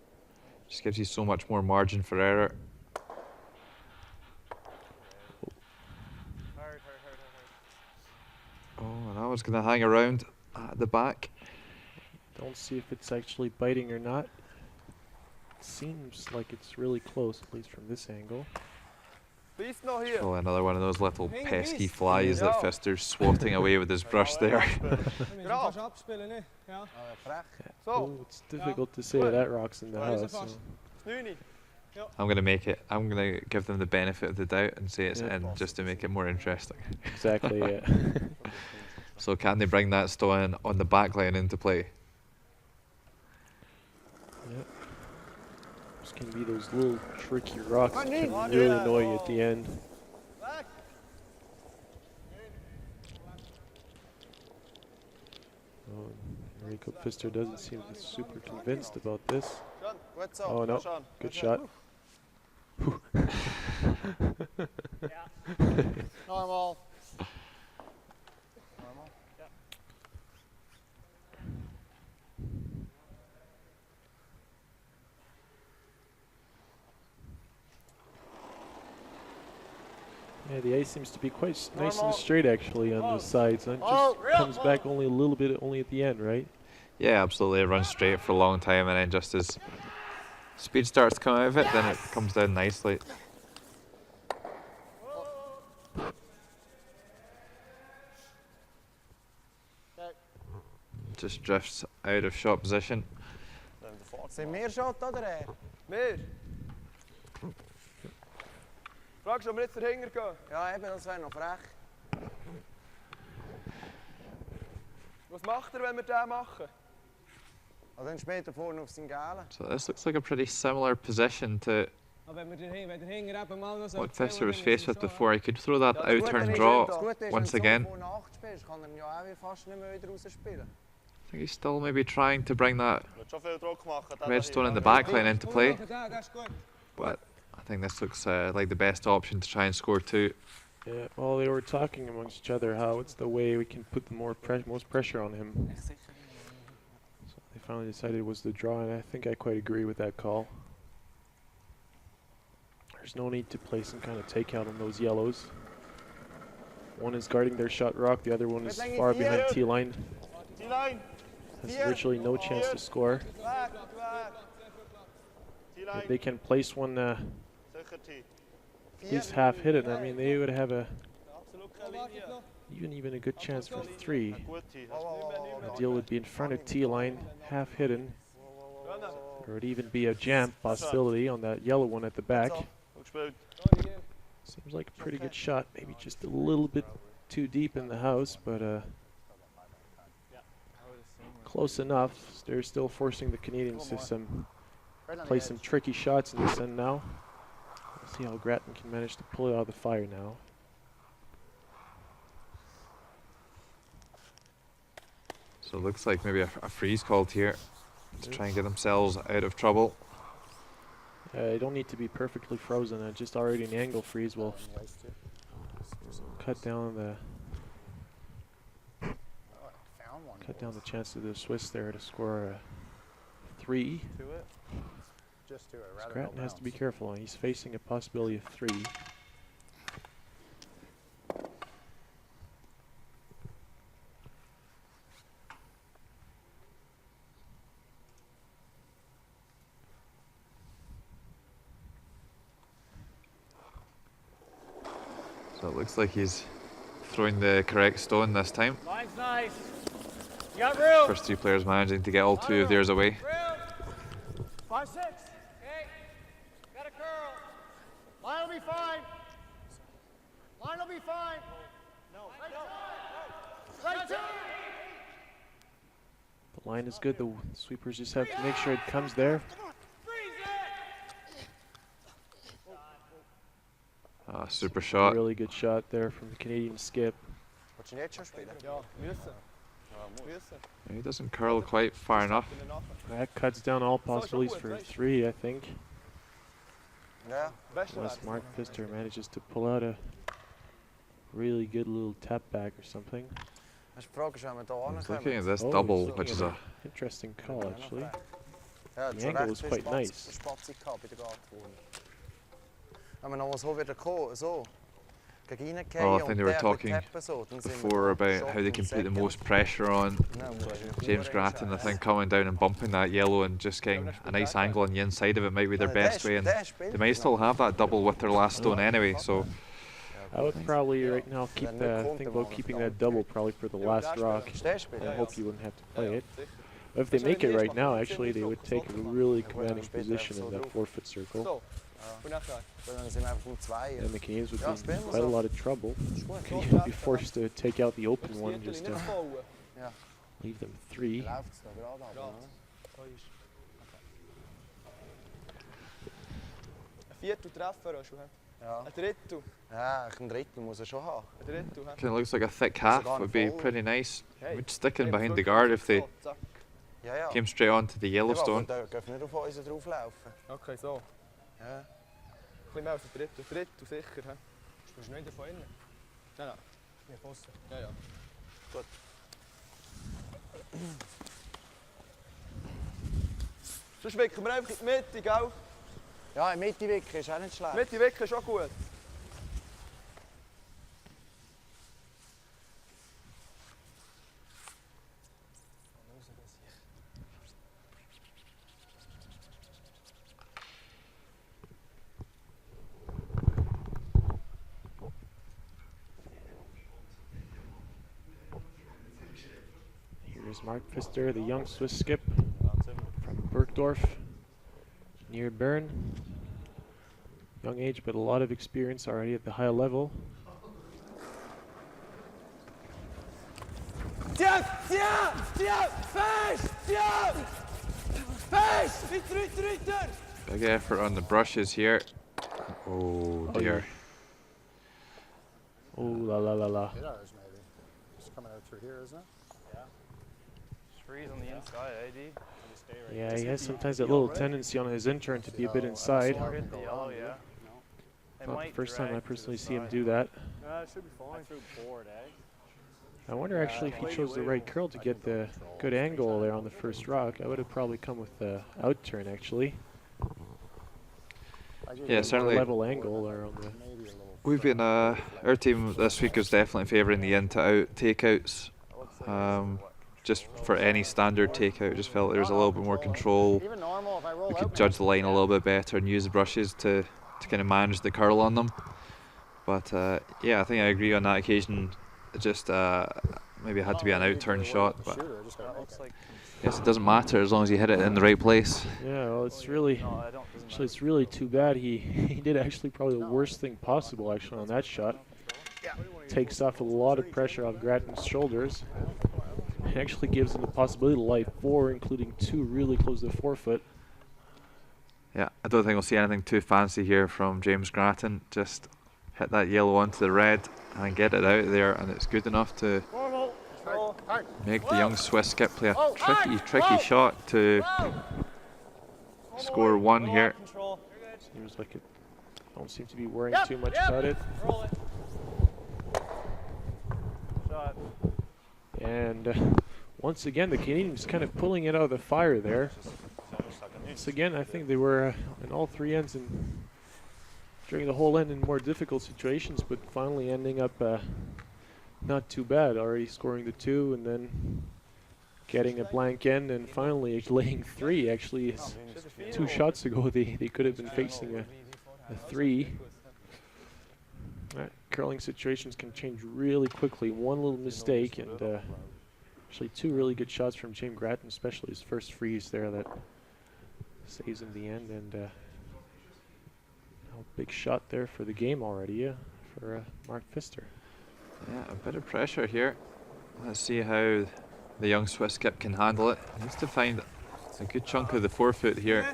Just gives you so much more margin for error. Oh, and that was going to hang around at the back.
Don't see if it's actually biting or not. Seems like it's really close, at least from this angle.
Beest nog hier.
Oh, another one of those little pesky flies that Pfister's swatting away with his brush there.
Graf.
Afspelen, hè? Ja.
Zo.
Oh, it's difficult to say that rock's in the
Waar is
house.
het vast?
So.
Is nu niet.
I'm going to make it. I'm going to give them the benefit of the doubt and say it's in just to make it more interesting.
Exactly, yeah.
So can they bring that stone on the back line into play?
Yep. Just can be those little tricky rocks that can really annoy you at the end. Oh, Enrico Pfister doesn't seem super convinced about this. Oh no, good shot.
Normal.
Yeah, the ice seems to be quite nice and straight actually on the sides. And it just comes back only a little bit, only at the end, right?
Yeah, absolutely. It runs straight for a long time, and then just as speed starts to come out of it, then it comes down nicely. Just drifts out of shot position.
Zijn meer shot, oder? Meer. Fragst du, ob wir nicht dahinter gehen? Ja, eben, das wäre noch frech. Was macht wenn wir den machen?
Dann später vorne auf seinen Galen.
So this looks like a pretty similar position to what Pfister was faced with before. He could throw that out-turn draw once again. I think he's still maybe trying to bring that red stone in the back line into play. But I think this looks like the best option to try and score two.
Yeah, well, they were talking amongst each other how it's the way we can put the most pressure on him. So they finally decided it was the draw, and I think I quite agree with that call. There's no need to play some kind of takeout on those yellows. One is guarding their shot rock, the other one is far behind T-line. Has virtually no chance to score. If they can place one at least half hit it, I mean, they would have a even a good chance for three. The deal would be in front of T-line, half hidden. Or it would even be a jam possibility on that yellow one at the back. Seems like a pretty good shot, maybe just a little bit too deep in the house, but close enough. They're still forcing the Canadians to play some tricky shots in this end now. Let's see how Graton can manage to pull it out of the fire now.
So it looks like maybe a freeze called here to try and get themselves out of trouble.
They don't need to be perfectly frozen. Just already an angle freeze will cut down the chance of the Swiss there to score a three. Graton has to be careful. He's facing a possibility of three.
So it looks like he's throwing the correct stone this time.
Line's nice. You got room.
First three players managing to get all two of theirs away.
5-6. Okay. Got a curl.
Line will be fine. Line will be fine.
No.
Right two.
The line is good. The sweepers just have to make sure it comes there.
Super shot.
Really good shot there from the Canadian skip.
He doesn't curl quite far enough.
That cuts down all possibilities for three, I think. Unless Mark Pfister manages to pull out a really good little tap back or something.
He's looking at this double, which is a
interesting call actually. The angle is quite nice.
Well, I think they were talking before about how they can put the most pressure on James Graton. I think coming down and bumping that yellow and just getting a nice angle on the inside of it might be their best way, and they might still have that double with their last stone anyway. So
I would probably right now think about keeping that double probably for the last rock. I hope you wouldn't have to play it. If they make it right now, actually, they would take a really commanding position in that 4-foot circle.
So. Und nachher.
Dann sind wir einfach um 2.
And the Canadians would
Ja,
be
spielen
in
wir
quite a
so.
lot of trouble.
Ist gut.
Canadians would be forced to take out the open one
Viertel
just
nicht
to
bauen.
Ja.
leave them 3.
Läuft's da gerade ab,
Ja.
oder?
So ist. Ein Viertel Treffer hast du.
Ja.
Ein Drittel.
Ja, ein Drittel muss er schon haben.
Ein Drittel.
Kind of looks like a thick half
gone
would be
forward.
pretty nice.
Hey.
Would stick in
Hey,
behind the
wirklich,
guard if they
so, zack.
Ja, ja.
came straight onto the Yellowstone.
Ja, aber da dürfen nicht auf uns drauflaufen.
Okay, so.
Ja.
Ein bisschen mehr als ein Drittel. Ein Drittel sicher. He? Spielst du nicht von innen? Nein, nein. Ja, Posten. Ja, ja. Gut. Sonst wicken wir einfach in die Mitte, gell?
Ja, in die Mitte wicken ist auch nicht schlecht.
Mitte wicken ist auch gut.
Here's Mark Pfister, the young Swiss skip from Bergdorf, near Bern. Young age, but a lot of experience already at the high level.
Tiens, tiens, tiens, fest, tiens, fest, vite.
Big effort on the brushes here. Oh dear.
Oh la la la la.
It is maybe. It's coming out through here, isn't it?
Freeze on the inside, AD.
Yeah, he has sometimes that little tendency on his in turn to be a bit inside.
Target the yellow, yeah. It
Not the
might
first time
drag
I
to the
personally see him
side.
do that.
It should be fine.
Through board, eh?
I wonder actually if he chose the right curl to get the good angle there on the first rock. I would have probably come with the out turn actually.
Yeah,
More
certainly.
level angle there on the.
Maybe a little.
We've been our team this week is definitely favouring the in to out takeouts. Just for any standard takeout, just felt there was a little bit more control.
Even normal, if I roll
We
out,
could judge the line a little bit better and use the brushes to kind of manage the curl on them. But yeah, I think I agree on that occasion. It just maybe it had to be an out turn shot, but
shooter, I just gotta make
Looks
it.
like
yes, it doesn't matter as long as you hit it in the right place.
Yeah, well, it's really.
no, I don't. Doesn't
Actually, it's really too bad. He did actually probably the worst thing possible actually on that shot. Takes off a lot of pressure off Grattan's shoulders. It actually gives him the possibility to light 4, including 2 really close to the 4-foot.
Yeah, I don't think we'll see anything too fancy here from James Graton. Just hit that yellow onto the red and get it out there, and it's good enough to make the young Swiss skip play a tricky shot to score 1 here.
Control.
Seems like it don't seem to be worrying too much about it.
Roll it. Shot.
And once again, the Canadians kind of pulling it out of the fire there. Once again, I think they were in all 3 ends and during the whole end in more difficult situations, but finally ending up not too bad. Already scoring the 2 and then getting a blank end and finally laying 3. Actually, 2 shots ago they could have been facing a 3. Curling situations can change really quickly. One little mistake and actually 2 really good shots from James Grattan, especially his first freeze there that saves in the end. And a big shot there for the game already, yeah, for Mark Pfister.
Yeah, a bit of pressure here. Let's see how the young Swiss skip can handle it. He needs to find a good chunk of the 4-foot here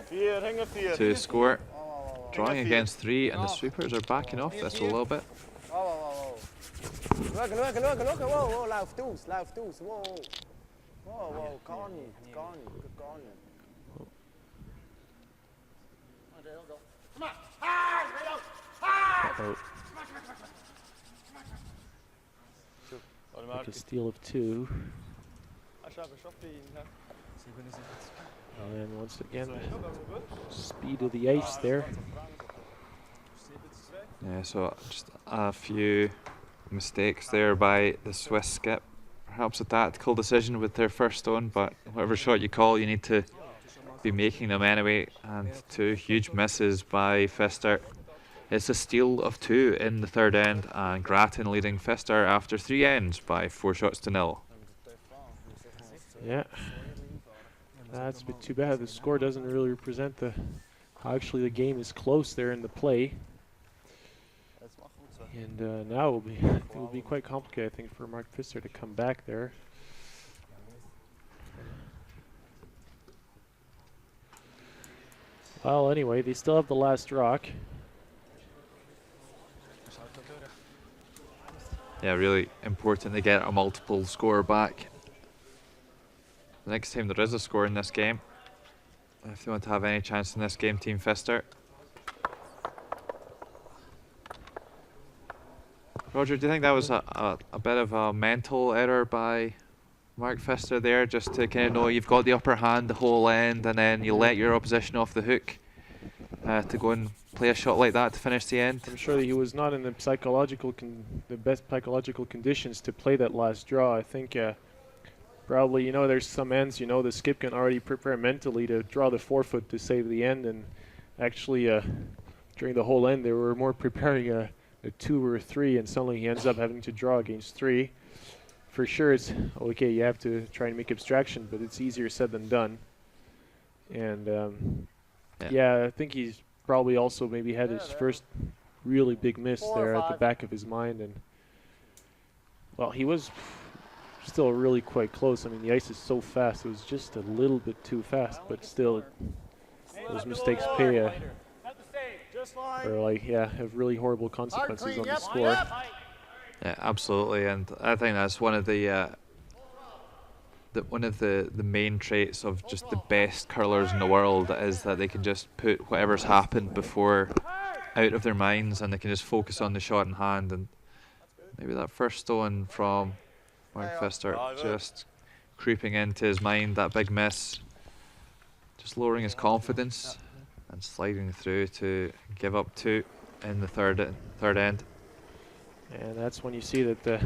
to score. Drawing against 3, and the sweepers are backing off this a little bit.
Look, wow, lauft aus, wow. Wow, gar nicht, gar nicht.
Oh. Like a steal of 2.
Hast du aber schon fein, ne?
And then once again, speed of the ice there.
Yeah, so just a few mistakes there by the Swiss skip. Perhaps a tactical decision with their first stone, but whatever shot you call, you need to be making them anyway. And 2 huge misses by Pfister. It's a steal of 2 in the 3rd end, and Graton leading Pfister after 3 ends by 4 shots to 0.
Yeah. That's a bit too bad. The score doesn't really represent how actually the game is close there in the play. And now it will be quite complicated, I think, for Mark Pfister to come back there. Well, anyway, they still have the last rock.
Yeah, really important to get a multiple score back. The next time there is a score in this game, if they want to have any chance in this game, Team Pfister. Roger, do you think that was a bit of a mental error by Mark Pfister there, just to kind of know you've got the upper hand the whole end, and then you let your opposition off the hook to go and play a shot like that to finish the end?
I'm sure that he was not in the best psychological conditions to play that last draw. I think probably, there's some ends, the skip can already prepare mentally to draw the forefoot to save the end, and actually during the whole end they were more preparing a 2 or a 3, and suddenly he ends up having to draw against 3. For sure, it's okay, you have to try and make abstraction, but it's easier said than done. And yeah, I think he's probably also maybe had his first really big miss there at the back of his mind. And well, he was still really quite close. I mean, the ice is so fast, it was just a little bit too fast, but still those mistakes pay have really horrible consequences on the score.
Yeah, absolutely, and I think that's one of the main traits of just the best curlers in the world, is that they can just put whatever's happened before out of their minds, and they can just focus on the shot in hand. And maybe that first stone from Mark Pfister just creeping into his mind, that big miss, just lowering his confidence and sliding through to give up 2 in the third end.
And that's when you see that the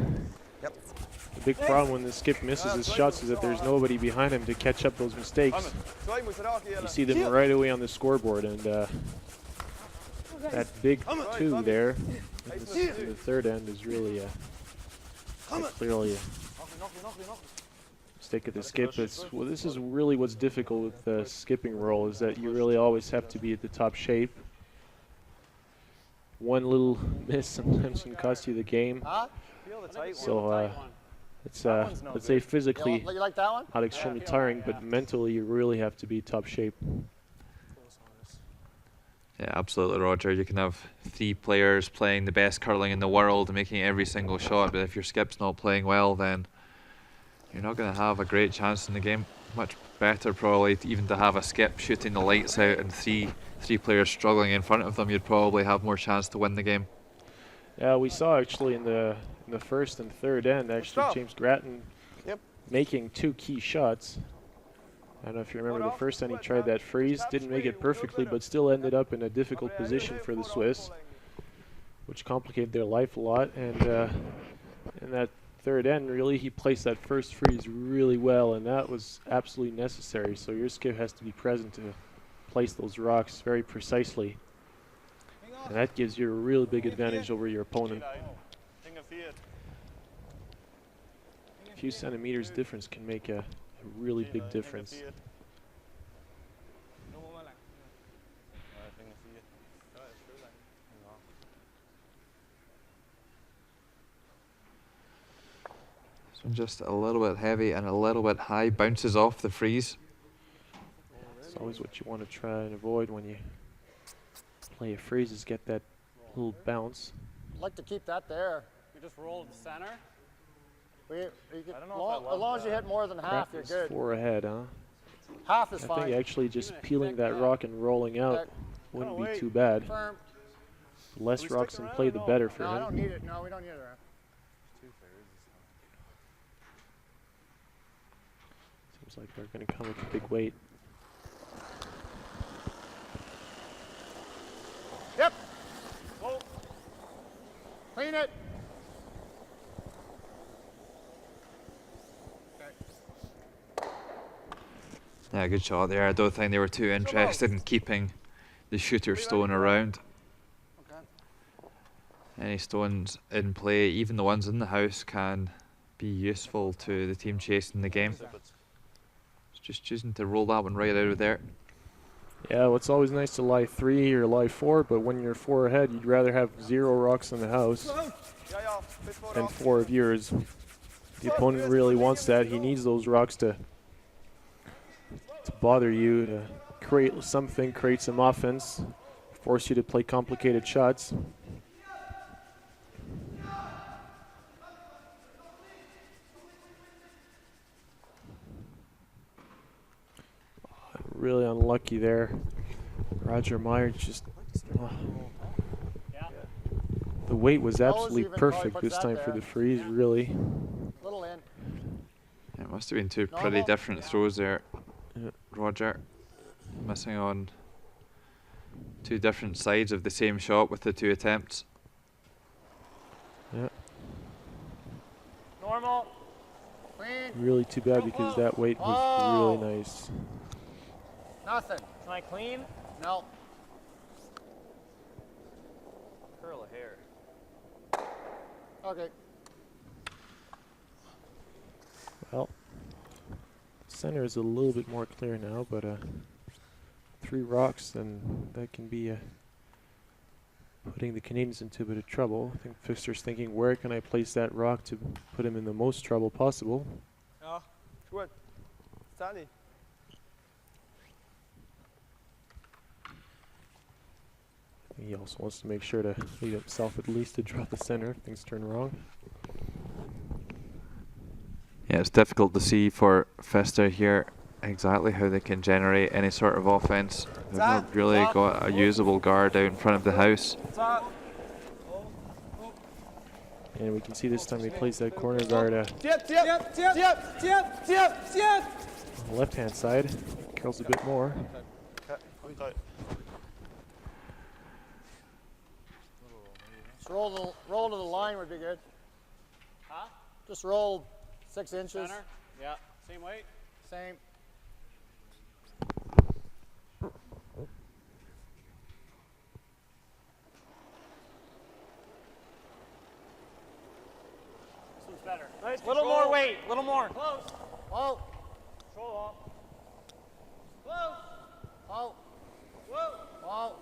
big problem when the skip misses his shots is that there's nobody behind him to catch up those mistakes. You see them right away on the scoreboard, and that big 2 there in the third end is really clearly a mistake at the skip. This is really what's difficult with the skipping roll, is that you really always have to be at the top shape. One little miss sometimes can cost you the game. So it's let's say physically not extremely tiring, but mentally you really have to be top shape.
Yeah, absolutely, Roger. You can have 3 players playing the best curling in the world and making every single shot, but if your skip's not playing well, then you're not going to have a great chance in the game. Much better probably even to have a skip shooting the lights out and three players struggling in front of them. You'd probably have more chance to win the game.
Yeah, we saw actually in the first and third end, actually James Grattan making 2 key shots. I don't know if you remember the first end, he tried that freeze, didn't make it perfectly, but still ended up in a difficult position for the Swiss, which complicated their life a lot. And in that third end, really, he placed that first freeze really well, and that was absolutely necessary. So your skip has to be present to place those rocks very precisely, and that gives you a really big advantage over your opponent. A few centimeters difference can make a really big difference.
This one just a little bit heavy and a little bit high, bounces off the freeze.
It's always what you want to try and avoid when you play a freeze, is get that little bounce.
I'd like to keep that there.
You just roll to the center.
As long as you hit more than half, you're good.
4 ahead, huh?
Half is
I
fine.
think actually just peeling that rock and rolling out wouldn't be too bad.
Firm.
The less rocks in play, the better for
No, I
him.
don't need it. No, we don't need it.
Seems like they're going to come with a big weight.
Yep. Clean it.
Yeah, good shot there. I don't think they were too interested in keeping the shooter stone around. Any stones in play, even the ones in the house, can be useful to the team chasing the game. Just choosing to roll that one right out of there.
Yeah, well, it's always nice to lie 3 or lie 4, but when you're 4 ahead, you'd rather have 0 rocks in the house
Ja, ja. Bis vor
and
Rock.
4 of yours. The opponent really wants that. He needs those rocks to bother you, to create something, create some offense, force you to play complicated shots. Really unlucky there. Roger Meyer just... the weight was absolutely
even probably
perfect
puts
this
that
time for
there.
the freeze, really.
Little in.
Yeah, it must have been two pretty
Normal?
different throws there.
Yeah.
Roger missing on two different sides of the same shot with the 2 attempts.
Yeah,
Normal.
Clean.
really too bad because that weight was
Oh.
really nice.
Nothing.
Can I clean?
No.
Curl a hair.
Okay.
Well, center is a little bit more clear now, but 3 rocks, and that can be putting the Canadians into a bit of trouble. I think Pfister's thinking, where can I place that rock to put him in the most trouble possible?
Ja, ist gut. 10.
He also wants to make sure to leave himself at least to draw the center if things turn wrong.
Yeah, it's difficult to see for Pfister here exactly how they can generate any sort of offense. They've not really got a usable guard out in front of the house.
And we can see this time he plays that corner guard on
Tip, tip, tip, tip, tip, tip, tip.
the left-hand side. Curls a bit more.
Just roll to the line would be good.
Huh?
Just roll 6 inches.
Center. Yeah. Same weight.
Same.
This one's better. Nice.
Little
Control.
more weight, little more.
Close.
Whoa.
Control off. Close.
Whoa.
Whoa.
Whoa.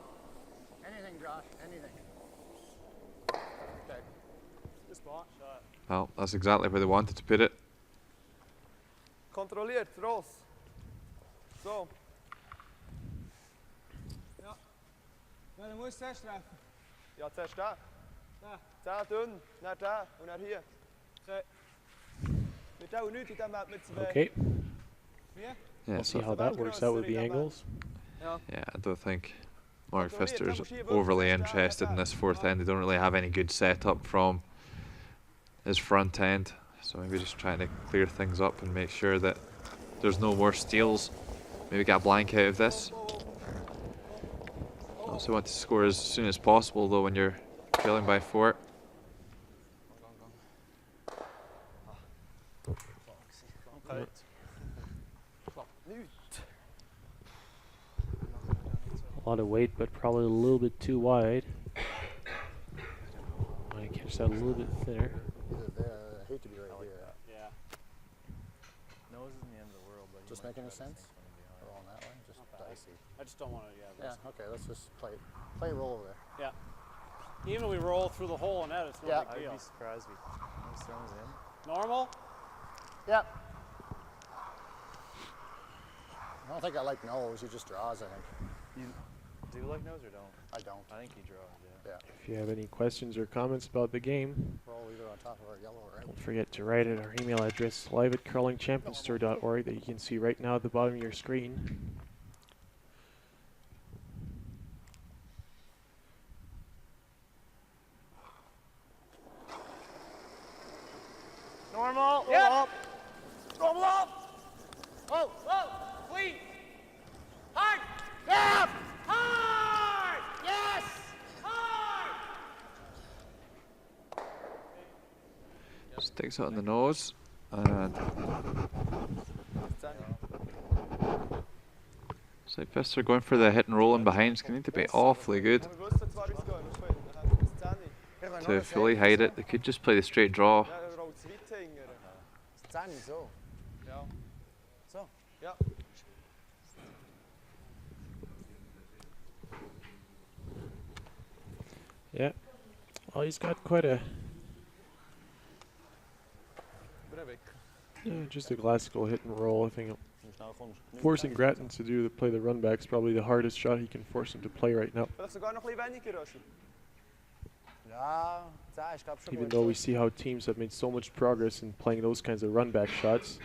Anything, Josh. Anything. Okay.
Good spot. Shot.
Well, that's exactly where they wanted to put it.
Kontrolliert, raus. So.
Ja, du musst zuerst treffen.
Ja, zuerst da.
Da.
10 dünn, dann da und dann hier.
Okay.
Wird auch nichts in diesem Welt mit 2.
Okay,
Wie?
Yeah,
we'll see
so
how that works out with the angles.
yeah, I don't think Mark Pfister's overly interested in this 4th end. They don't really have any good setup from his front end. So maybe just trying to clear things up and make sure that there's no more steals. Maybe get a blank out of this. Also want to score as soon as possible though when you're trailing by 4.
Okay.
A lot of weight, but probably a little bit too wide. I catch that a little bit thinner.
Either there, I hate to be right here.
Yeah.
Nose isn't the end of the world, but
Just making any sense? Rolling that way? Just dicey.
I just don't want to. Yeah.
Yeah, okay, let's just play roll over there.
Yeah. Even if we roll through the hole and out, it's no
Yeah.
big deal.
I'd be surprised if he throws in.
Normal.
Yep. I don't think I like nose, he just draws, I think.
You do like nose or don't?
I don't.
I think he draws, yeah.
Yeah.
If you have any questions or comments about the game,
Roll either on top of our yellow or right.
don't forget to write at our email address live@curlingchampionstore.org that you can see right now at the bottom of your screen.
Normal.
Yep.
Roll up.
Roll up.
Whoa!
Whoa. Clean. Hard. Yeah. Hard. Yes. Hard.
Sticks it on the nose and so Pfister going for the hit and roll in behind. It's going to need to be awfully good
Wir wussten zwar, wie es geht, wir spielen bis 10.
to fully hide it. They could just play the straight draw.
Ja, er rollt zu weit hinten.
10 so.
Ja.
So.
Ja, Ja.
Yeah. Well, he's got quite a
Breivik.
just a classical hit and roll. I think
Snel gewoon.
forcing Grattan to play the run back is probably the hardest shot he can force him to play right now.
Dat is sogar nog Levendiker, Rossi.
Ja, ich glaube schon.
Even though we see how teams have made so much progress in playing those kinds of run back shots,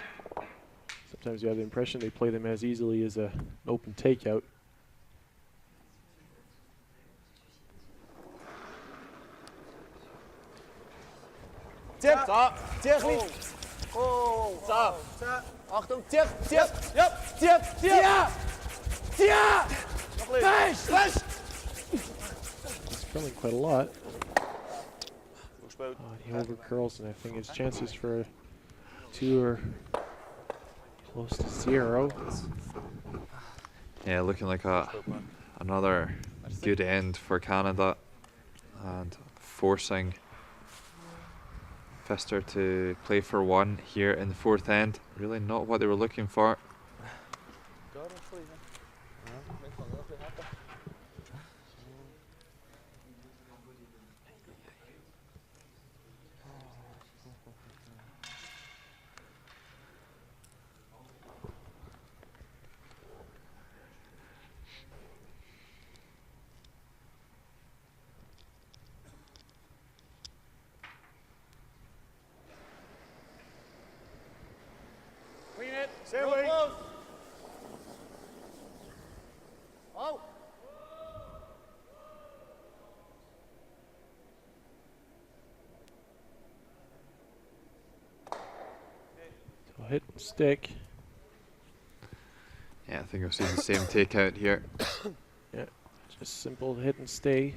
sometimes you have the impression they play them as easily as an open takeout.
Tip. Tip, lief.
Oh,
Achtung, tip, tip. Yep, tip, tip. Ja. Ja.
Nog links.
Flash.
He's curling quite a lot.
Goed gespeeld.
He over curls, and I think his chances for a 2 are close to 0.
Yeah, looking like another good end for Canada, and forcing Pfister to play for 1 here in the 4th end. Really not what they were looking for.
Clean it.
Stay away.
oh.
So hit and stick.
Yeah, I think I've seen the same takeout here.
Yeah, just simple hit and stay.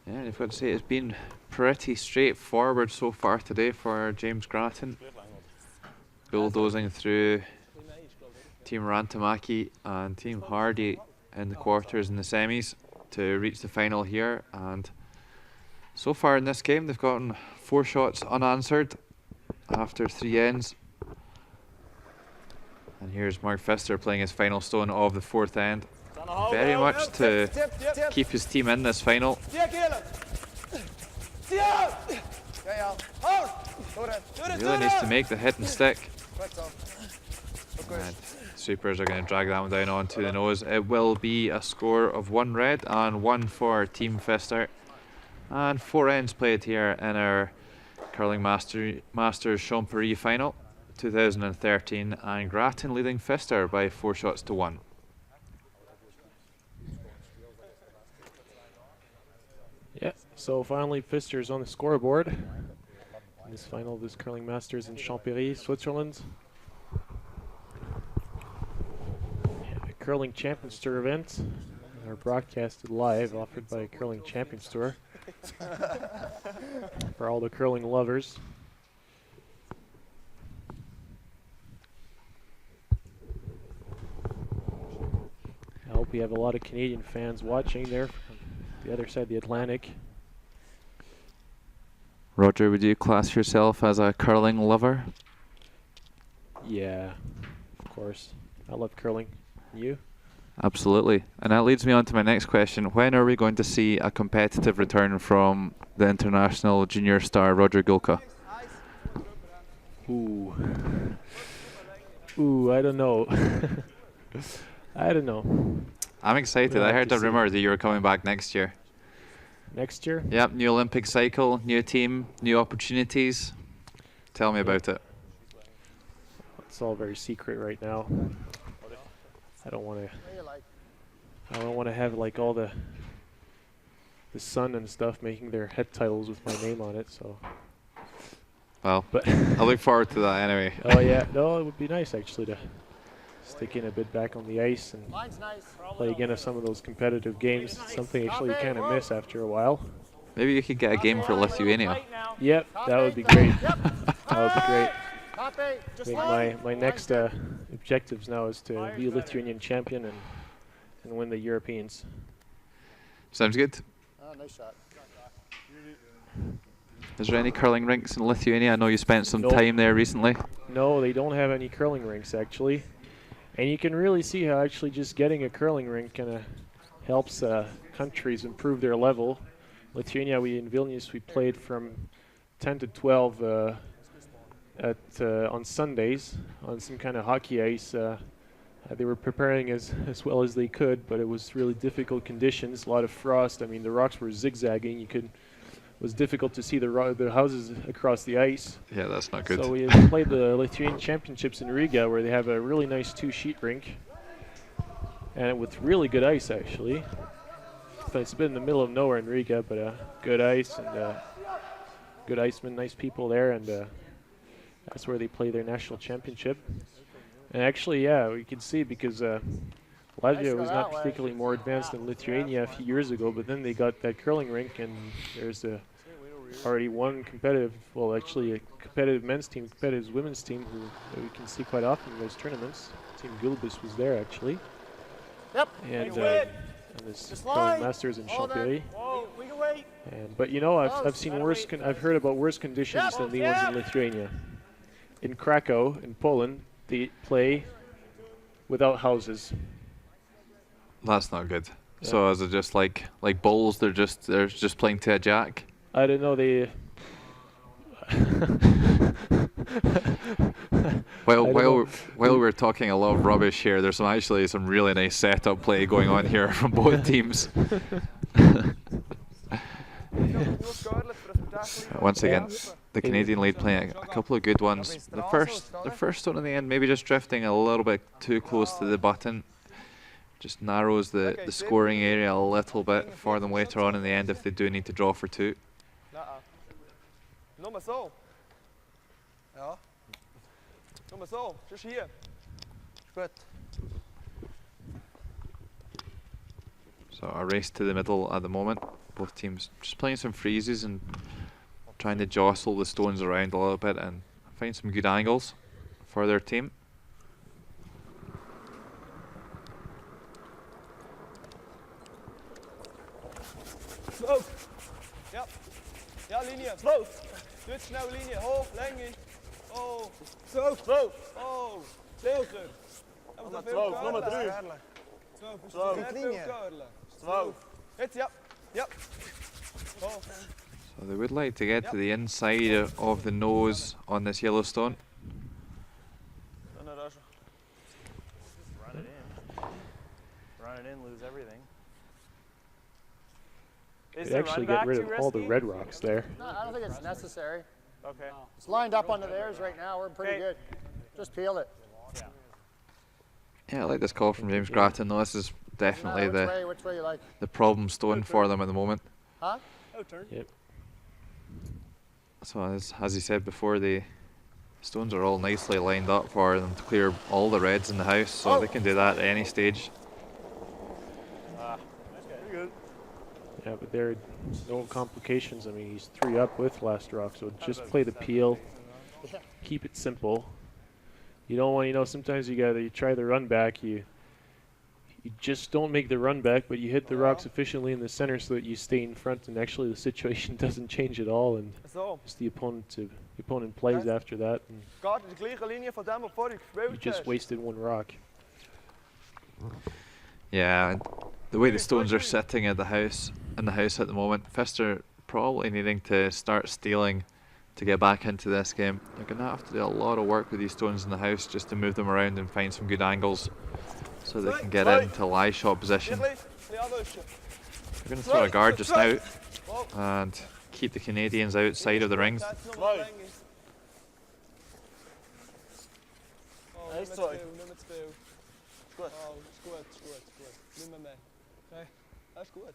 Yeah, you've got to say it's been pretty straightforward so far today for James Graton. Bulldozing through Team Rantamaki and Team Hardy in the quarters and the semis to reach the final here. And so far in this game, they've gotten 4 shots unanswered after 3 ends. And here's Mark Pfister playing his final stone of the 4th end. Very much to keep his team in this final. Really needs to make the hit and stick. And Supers are going to drag that one down onto the nose. It will be a score of 1 red and 1 for Team Pfister. And 4 ends played here in our Curling Masters Champéry final 2013, and Graton leading Pfister by 4 shots to 1.
Yeah, so finally Pfister's on the scoreboard in this final of this Curling Masters in Champéry, Switzerland. Yeah, a Curling Champions Tour event. Are broadcasted live, offered by Curling Champions Tour for all the curling lovers. I hope we have a lot of Canadian fans watching there from the other side of the Atlantic.
Roger, would you class yourself as a curling lover?
Yeah, of course. I love curling. You?
Absolutely. And that leads me on to my next question. When are we going to see a competitive return from the international junior star Roger Gulka?
Ooh, I don't know. I don't know.
I'm excited.
We'll
I
have
heard
to
a
see.
rumor that you were coming back next year.
Next year?
Yep, new Olympic cycle, new team, new opportunities. Tell me about it.
It's all very secret right now. I don't want to. I don't want to have like all the Sun and stuff making their head titles with my name on it. So.
Well,
But
I look forward to that anyway.
oh yeah, no, it would be nice actually to stick in a bit back on the ice and
Mine's nice.
play again at some of those competitive games. Something actually you kind of miss after a while.
Maybe you could get a game for Lithuania.
Yep, that would be great. That would be great.
Copy.
I
Just
think my next objectives now is to be a Lithuanian champion and win the Europeans.
Sounds good.
Oh, nice shot.
Is there any curling rinks in Lithuania? I know you spent some
Nope.
time there recently.
No, they don't have any curling rinks actually, and you can really see how actually just getting a curling rink kind of helps countries improve their level. Lithuania, in Vilnius, we played from 10 to 12 on Sundays on some kind of hockey ice. They were preparing as well as they could, but it was really difficult conditions. A lot of frost. I mean, the rocks were zigzagging. It was difficult to see the houses across the ice.
Yeah, that's not good.
So we played the Lithuanian Championships in Riga, where they have a really nice 2-sheet rink, and with really good ice actually. So it's been in the middle of nowhere in Riga, but good ice and good icemen, nice people there, and that's where they play their national championship. And actually, yeah, we can see because Latvia was not particularly more advanced than Lithuania a few years ago, but then they got that curling rink, and there's already one competitive, well, actually a competitive men's team, competitive women's team, who we can see quite often in those tournaments. Team Gulbis was there actually.
Yep.
And this curling masters in Champéry.
Whoa, we can wait.
But you know, I've seen worse. I've heard about worse conditions than the ones in Lithuania. In Krakow, in Poland, they play without houses.
That's not good.
Yeah.
So is it just like bowls? They're just playing to a jack.
I don't know. They.
While we're talking a lot of rubbish here, there's actually some really nice setup play going on here from both teams. Once again, the Canadian lead playing a couple of good ones. The first one in the end, maybe just drifting a little bit too close to the button. Just narrows the scoring area a little bit for them later on in the end if they do need to draw for 2.
Nochmal so. Ja. Nochmal so. Just hier. Gut.
So a race to the middle at the moment. Both teams just playing some freezes and trying to jostle the stones around a little bit and find some good angles for their team.
Slow. Ja. Ja, Linie. Slow. Doe snel Linie. Hoog, lenging. Oh. Zo. Slow. Oh. Heel terug. Nummer 12. Nummer 3. Slow. Linie. Slow. Hit, ja. Yep. Oh.
So they would like to get to the inside of the nose on this Yellowstone.
Run it in. Run it in, lose everything.
Could actually get rid of all the red rocks there.
No, I don't think it's necessary.
Okay.
It's lined up onto theirs right now. We're pretty good. Just peel it.
Yeah, I like this call from James Grattan. Though this is definitely
Which way you like?
the problem stone for them at the moment.
Huh?
Yep.
So as he said before, the stones are all nicely lined up for them to clear all the reds in the house, so they can do that at any stage.
Yeah, but there are no complications. I mean, he's 3 up with last rock, so just play the peel. Keep it simple. You don't want, sometimes you try the run back. You just don't make the run back, but you hit the rocks efficiently in the center so that you stay in front, and actually the situation doesn't change at all, and just the opponent plays after that. And you just wasted 1 rock.
Yeah, the way the stones are sitting in the house at the moment, Pfister probably needing to start stealing to get back into this game. They're going to have to do a lot of work with these stones in the house just to move them around and find some good angles so they can get into lie shot position. They're going to throw a guard just now and keep the Canadians outside of the rings.
Dat is goed.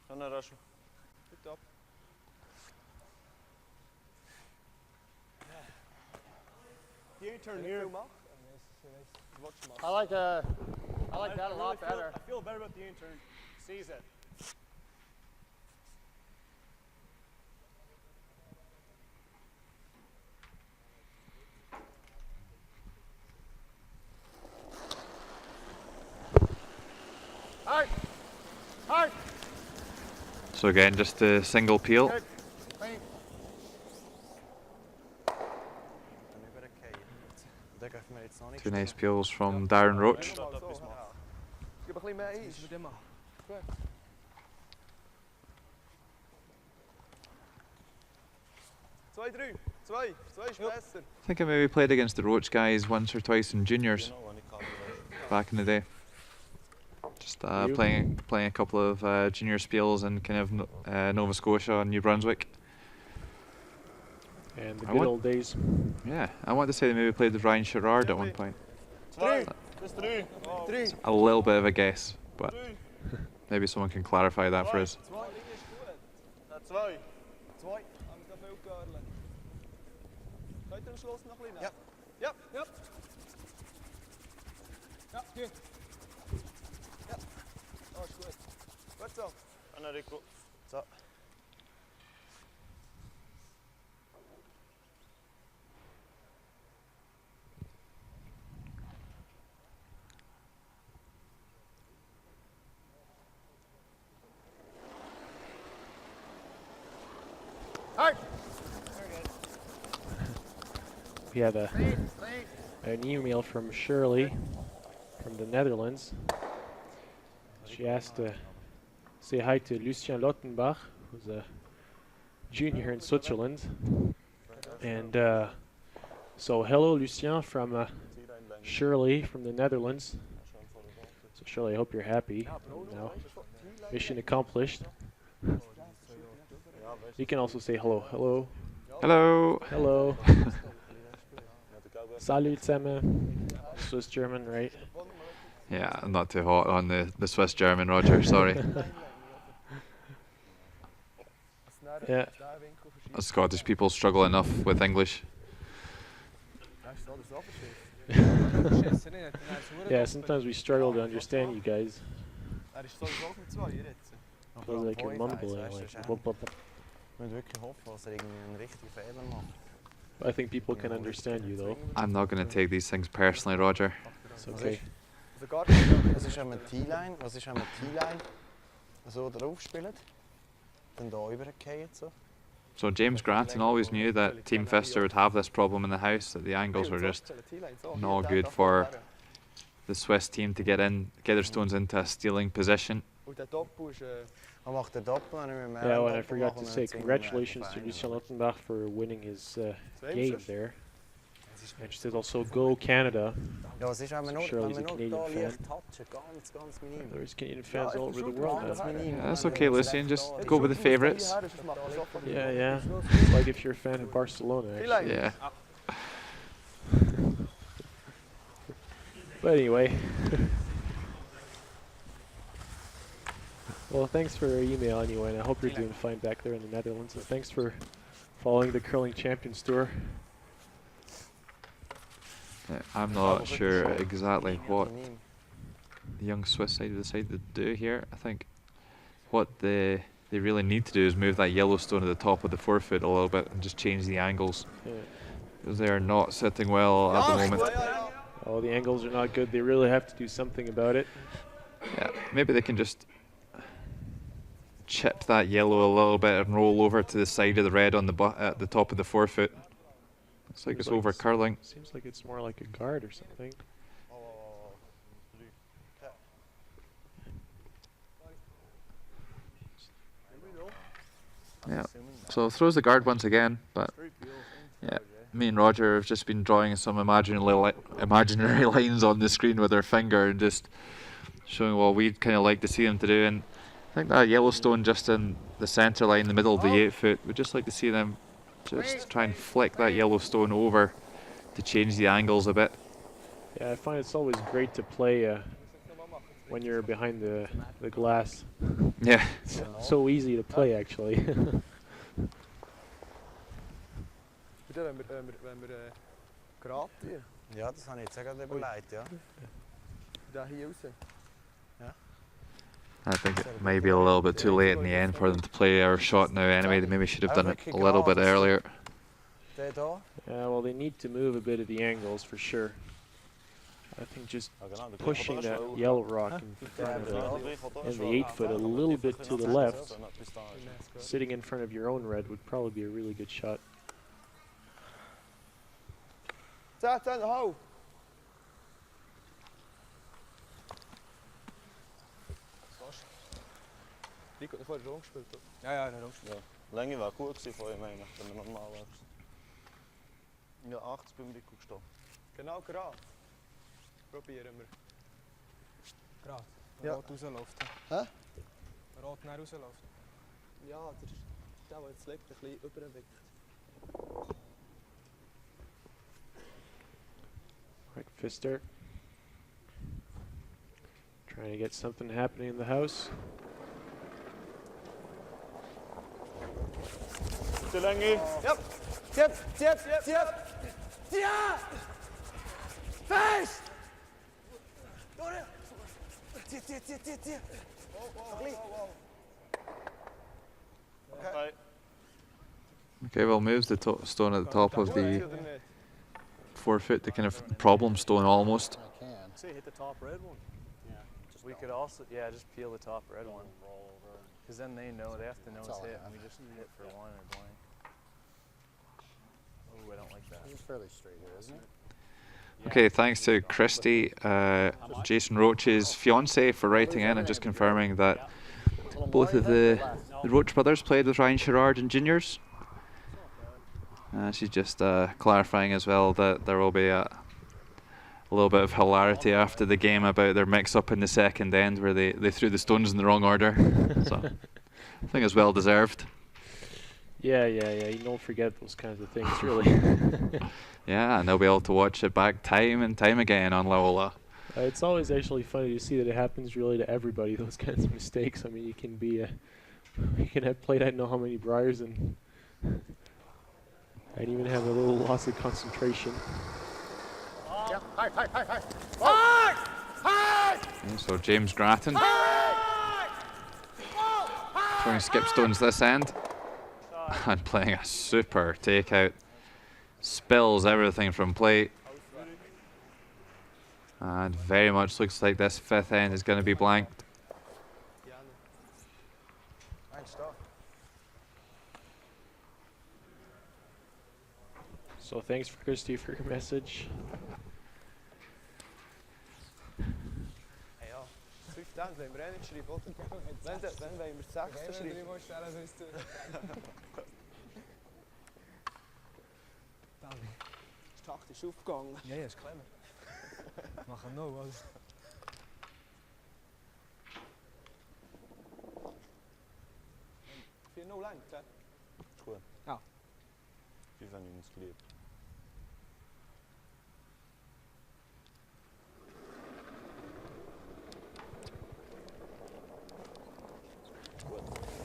Dan naar Russell. Goed op. You turn here.
I like that a lot better.
I feel better about the intern. Sees it.
Hard. Hard.
So again, just a single peel.
Good. Clean.
Two nice peels from Darren Roach.
Gib een bisschen mehr Eis. Gut. Zwei, drei. Zwei ist besser.
I think I maybe played against the Roach guys once or twice in juniors back in the day. Just playing a couple of junior spiels in kind of Nova Scotia and New Brunswick.
And the good old days.
Yeah, I want to say they maybe played with Ryan Sherrard at one point. It's a little bit of a guess, but maybe someone can clarify that for us.
Zwei. Zwei. Haben wir viel Görlen. Könnt ihr am Schluss noch ein bisschen? Ja. Ja. Ja, gut. Ja. Oh, ist gut. Gut so. Enrico. So.
We had an email from Shirley from the Netherlands. She asked to say hi to Lucien Lottenbach, who's a junior in Switzerland. And so hello Lucien from Shirley from the Netherlands. So Shirley, I hope you're happy now. Mission accomplished. You can also say hello. Hello.
Hello.
Hello. Salut zusammen. Swiss German, right?
Yeah, I'm not too hot on the Swiss German, Roger, sorry.
Yeah.
Us Scottish people struggle enough with English.
Yeah, sometimes we struggle to understand you guys. Feels like you're mumbling. Like, blah, blah, blah. I think people can understand you though.
I'm not going to take these things personally, Roger.
It's okay.
Was ist mit T-Line? Was ist mit T-Line? So drauf spielen? Dann da übergehen so.
So James Grattan always knew that Team Pfister would have this problem in the house, that the angles were just not good for the Swiss team to get their stones into a stealing position.
Yeah, well, I forgot to say congratulations to Lucien Lottenbach for winning his game there. And she says also go Canada. Shirley's a Canadian fan. There's Canadian fans all over the world now.
Yeah, that's okay, Lucien, just go with the favourites.
Yeah. It's like if you're a fan of Barcelona, actually.
Yeah.
But anyway. Well, thanks for your email anyway, and I hope you're doing fine back there in the Netherlands. And thanks for following the Curling Champions Tour.
Yeah, I'm not sure exactly what the young Swiss side decided to do here. I think what they really need to do is move that yellow stone to the top of the forefoot a little bit and just change the angles.
Yeah.
Because they are not sitting well at the moment.
Oh, the angles are not good. They really have to do something about it.
Yeah, maybe they can just chip that yellow a little bit and roll over to the side of the red on at the top of the forefoot. Looks like it's over curling.
Seems like it's more like a guard or something.
Yeah, so throws the guard once again, but yeah, me and Roger have just been drawing some imaginary lines on the screen with our finger and just showing what we'd kind of like to see them to do. And I think that Yellowstone just in the centre line, the middle of the 8-foot, we'd just like to see them just try and flick that Yellowstone over to change the angles a bit.
Yeah, I find it's always great to play when you're behind the glass.
Yeah.
It's so easy to play, actually.
Graton.
Ja, das habe ich jetzt gerade überlegt, ja.
Da hier raus.
I think it may be a little bit too late in the end for them to play our shot now anyway. They maybe should have done it a little bit earlier.
Yeah, well, they need to move a bit of the angles for sure. I think just pushing that yellow rock in front of and the 8-foot a little bit to the left, sitting in front of your own red would probably be a really good shot.
10, ho! Rico hat vorher Raum gespielt, oder? Ja, ja, Raum gespielt.
Ja. Länge war gut von ihm, wenn er normal war. Ja, 80 beim Rico gestanden.
Genau, gerade. Probieren wir. Gerade.
Ja.
Rot rausläuft.
Hä?
Rot näher rausläuft. Ja, der jetzt liegt, ein bisschen überwickt.
Right, Pfister. Trying to get something happening in the house.
Zu Länge.
Ja. Tiep, tiep, tiep. Ja. Fest. Door. Tiep.
Okay.
Okay, well, moves the stone at the top of the 4 foot, the kind of problem stone almost.
I can.
Say hit the top red one.
Yeah.
We could also, just peel the top red one. Roll over. Because then they have to know it's hit, and we just hit for one or blank. Oh, I don't like that.
It's fairly straight here, isn't it?
Okay, thanks to Christy, Jason Roach's fiance, for writing in and just confirming that both of the Roach brothers played with Ryan Sherrard in juniors. She's just clarifying as well that there will be a little bit of hilarity after the game about their mix-up in the second end where they threw the stones in the wrong order. So I think it's well deserved.
Yeah. You don't forget those kinds of things, really.
Yeah, and they'll be able to watch it back time and time again on Laola.
It's always actually funny to see that it happens really to everybody, those kinds of mistakes. I mean, you can be, you can have played I don't know how many briars and even have a little loss of concentration.
Yeah. Hi.
Okay, so James Grattan throwing skip stones this end and playing a super takeout. Spills everything from plate. And very much looks like this 5th end is going to be blanked.
So thanks for Christy for your message.
Ja, 5 Stunden wollen wir nicht schreiben, oder? Dann wollen wir 6 schreiben. Ist taktisch aufgegangen. Ja, ist clever. Machen noch was. 4-0 lang, klar.
Ist gut.
Ja.
5 haben uns geliebt.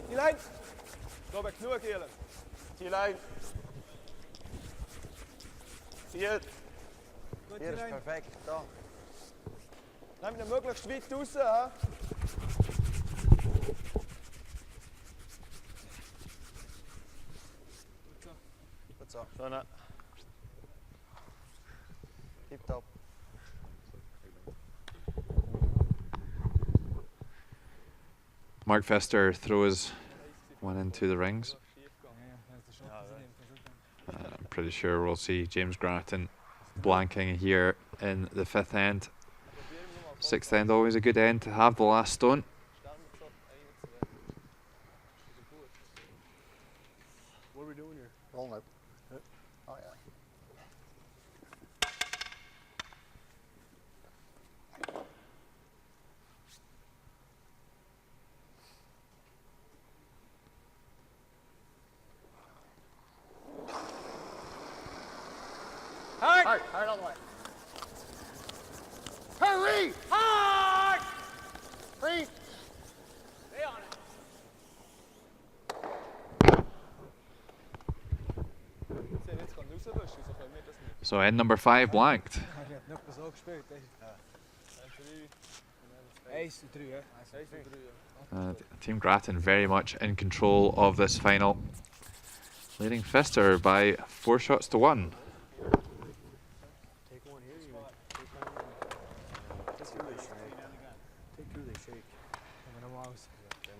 Die Lijn! Da ben ik genoeg, Jelen.
Die Lijn. 4.
Gut,
Hier ist perfekt. Da.
Neem ihn möglichst weit raus. He?
Goed zo. Schöne. Tip-top.
Mark Pfister throws one into the rings. I'm pretty sure we'll see James Graton blanking here in the 5th end. 6th end, always a good end to have the last stone.
What are we doing here?
Roll up. Oh yeah.
Hard all the way. Hurry! Hard! Free! Stay on it.
So end number 5 blanked. Team Graton very much in control of this final, leading Pfister by 4 shots to 1.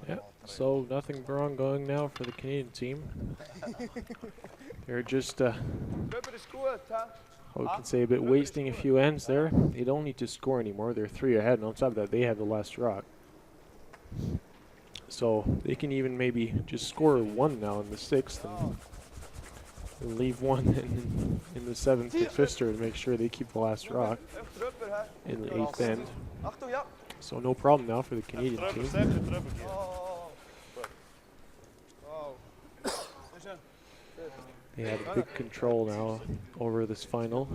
Yep. So nothing wrong going now for the Canadian team. They're just, how we can say, a bit wasting a few ends there. They don't need to score anymore. They're 3 ahead, and on top of that, they have the last rock. So they can even maybe just score 1 now in the 6th and leave 1 in the 7th to Pfister to make sure they keep the last rock in the 8th end. So no problem now for the Canadian team. They have big control now over this final.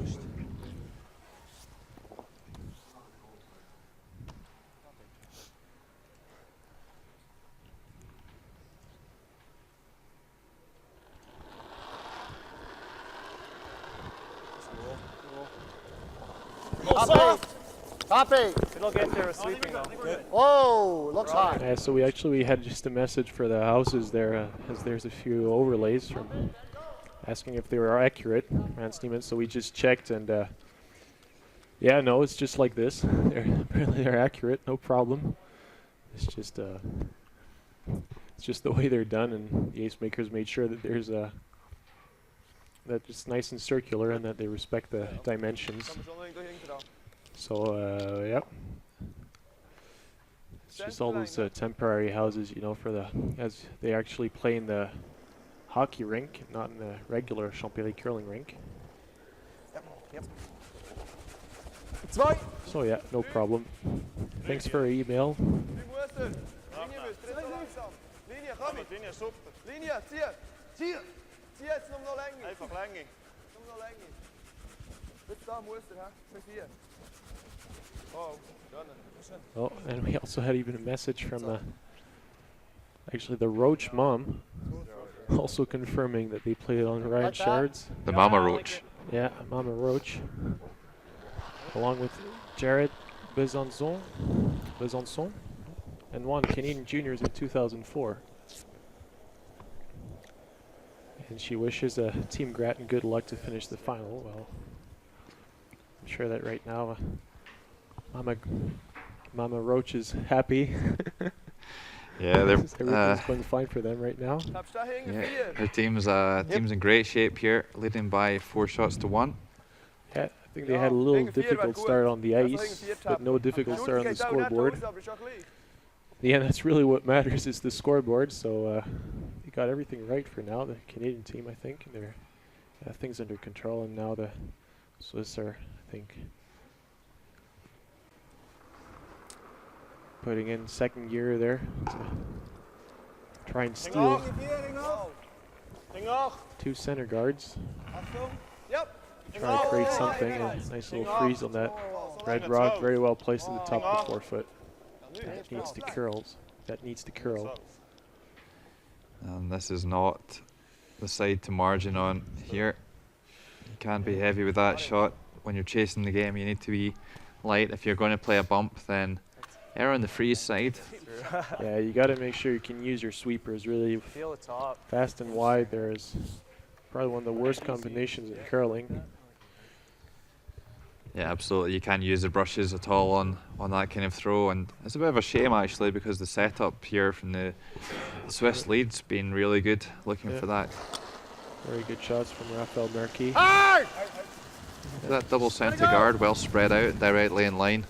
Copy.
It'll get there with sweeping though.
Whoa, looks hot.
Yeah, so we had just a message for the houses there, as there's a few overlays from asking if they were accurate, Ransteman. So we just checked, and yeah, no, it's just like this. Apparently they're accurate, no problem. It's just the way they're done, and the ace makers made sure that there's that it's nice and circular and that they respect the dimensions. So yep. It's just all those temporary houses, you know, as they actually play in the hockey rink, not in the regular Champéry curling rink.
Yep.
So yeah, no problem. Thanks for your email. Oh, and we also had even a message from actually the Roach mom, also confirming that they played on Ryan Shards.
The Mama Roach.
Yeah, Mama Roach, along with Jared Besançon, and won Canadian Juniors in 2004. And she wishes Team Graton good luck to finish the final. Well, I'm sure that right now Mama Roach is happy.
Yeah,
everything's going fine for them right now.
Yeah, her team's in great shape here, leading by 4 shots to 1.
Yeah, I think they had a little difficult start on the ice, but no difficult start on the scoreboard. Yeah, that's really what matters, is the scoreboard. So they got everything right for now, the Canadian team, I think. And they're things under control, and now the Swiss are, I think, putting in second gear there to try and steal 2 center guards. Try to create something. A nice little freeze on that red rock, very well placed at the top of the forefoot. That needs to curl. That needs to curl.
And this is not the side to margin on here. You can't be heavy with that shot. When you're chasing the game, you need to be light. If you're going to play a bump, then err on the freeze side.
Yeah, you got to make sure you can use your sweepers really fast and wide. There is probably one of the worst combinations in curling.
Yeah, absolutely. You can't use the brushes at all on that kind of throw, and it's a bit of a shame actually, because the setup here from the Swiss lead's been really good. Looking for that.
Very good shots from Raphael Merki.
That double centre guard, well spread out, directly in line.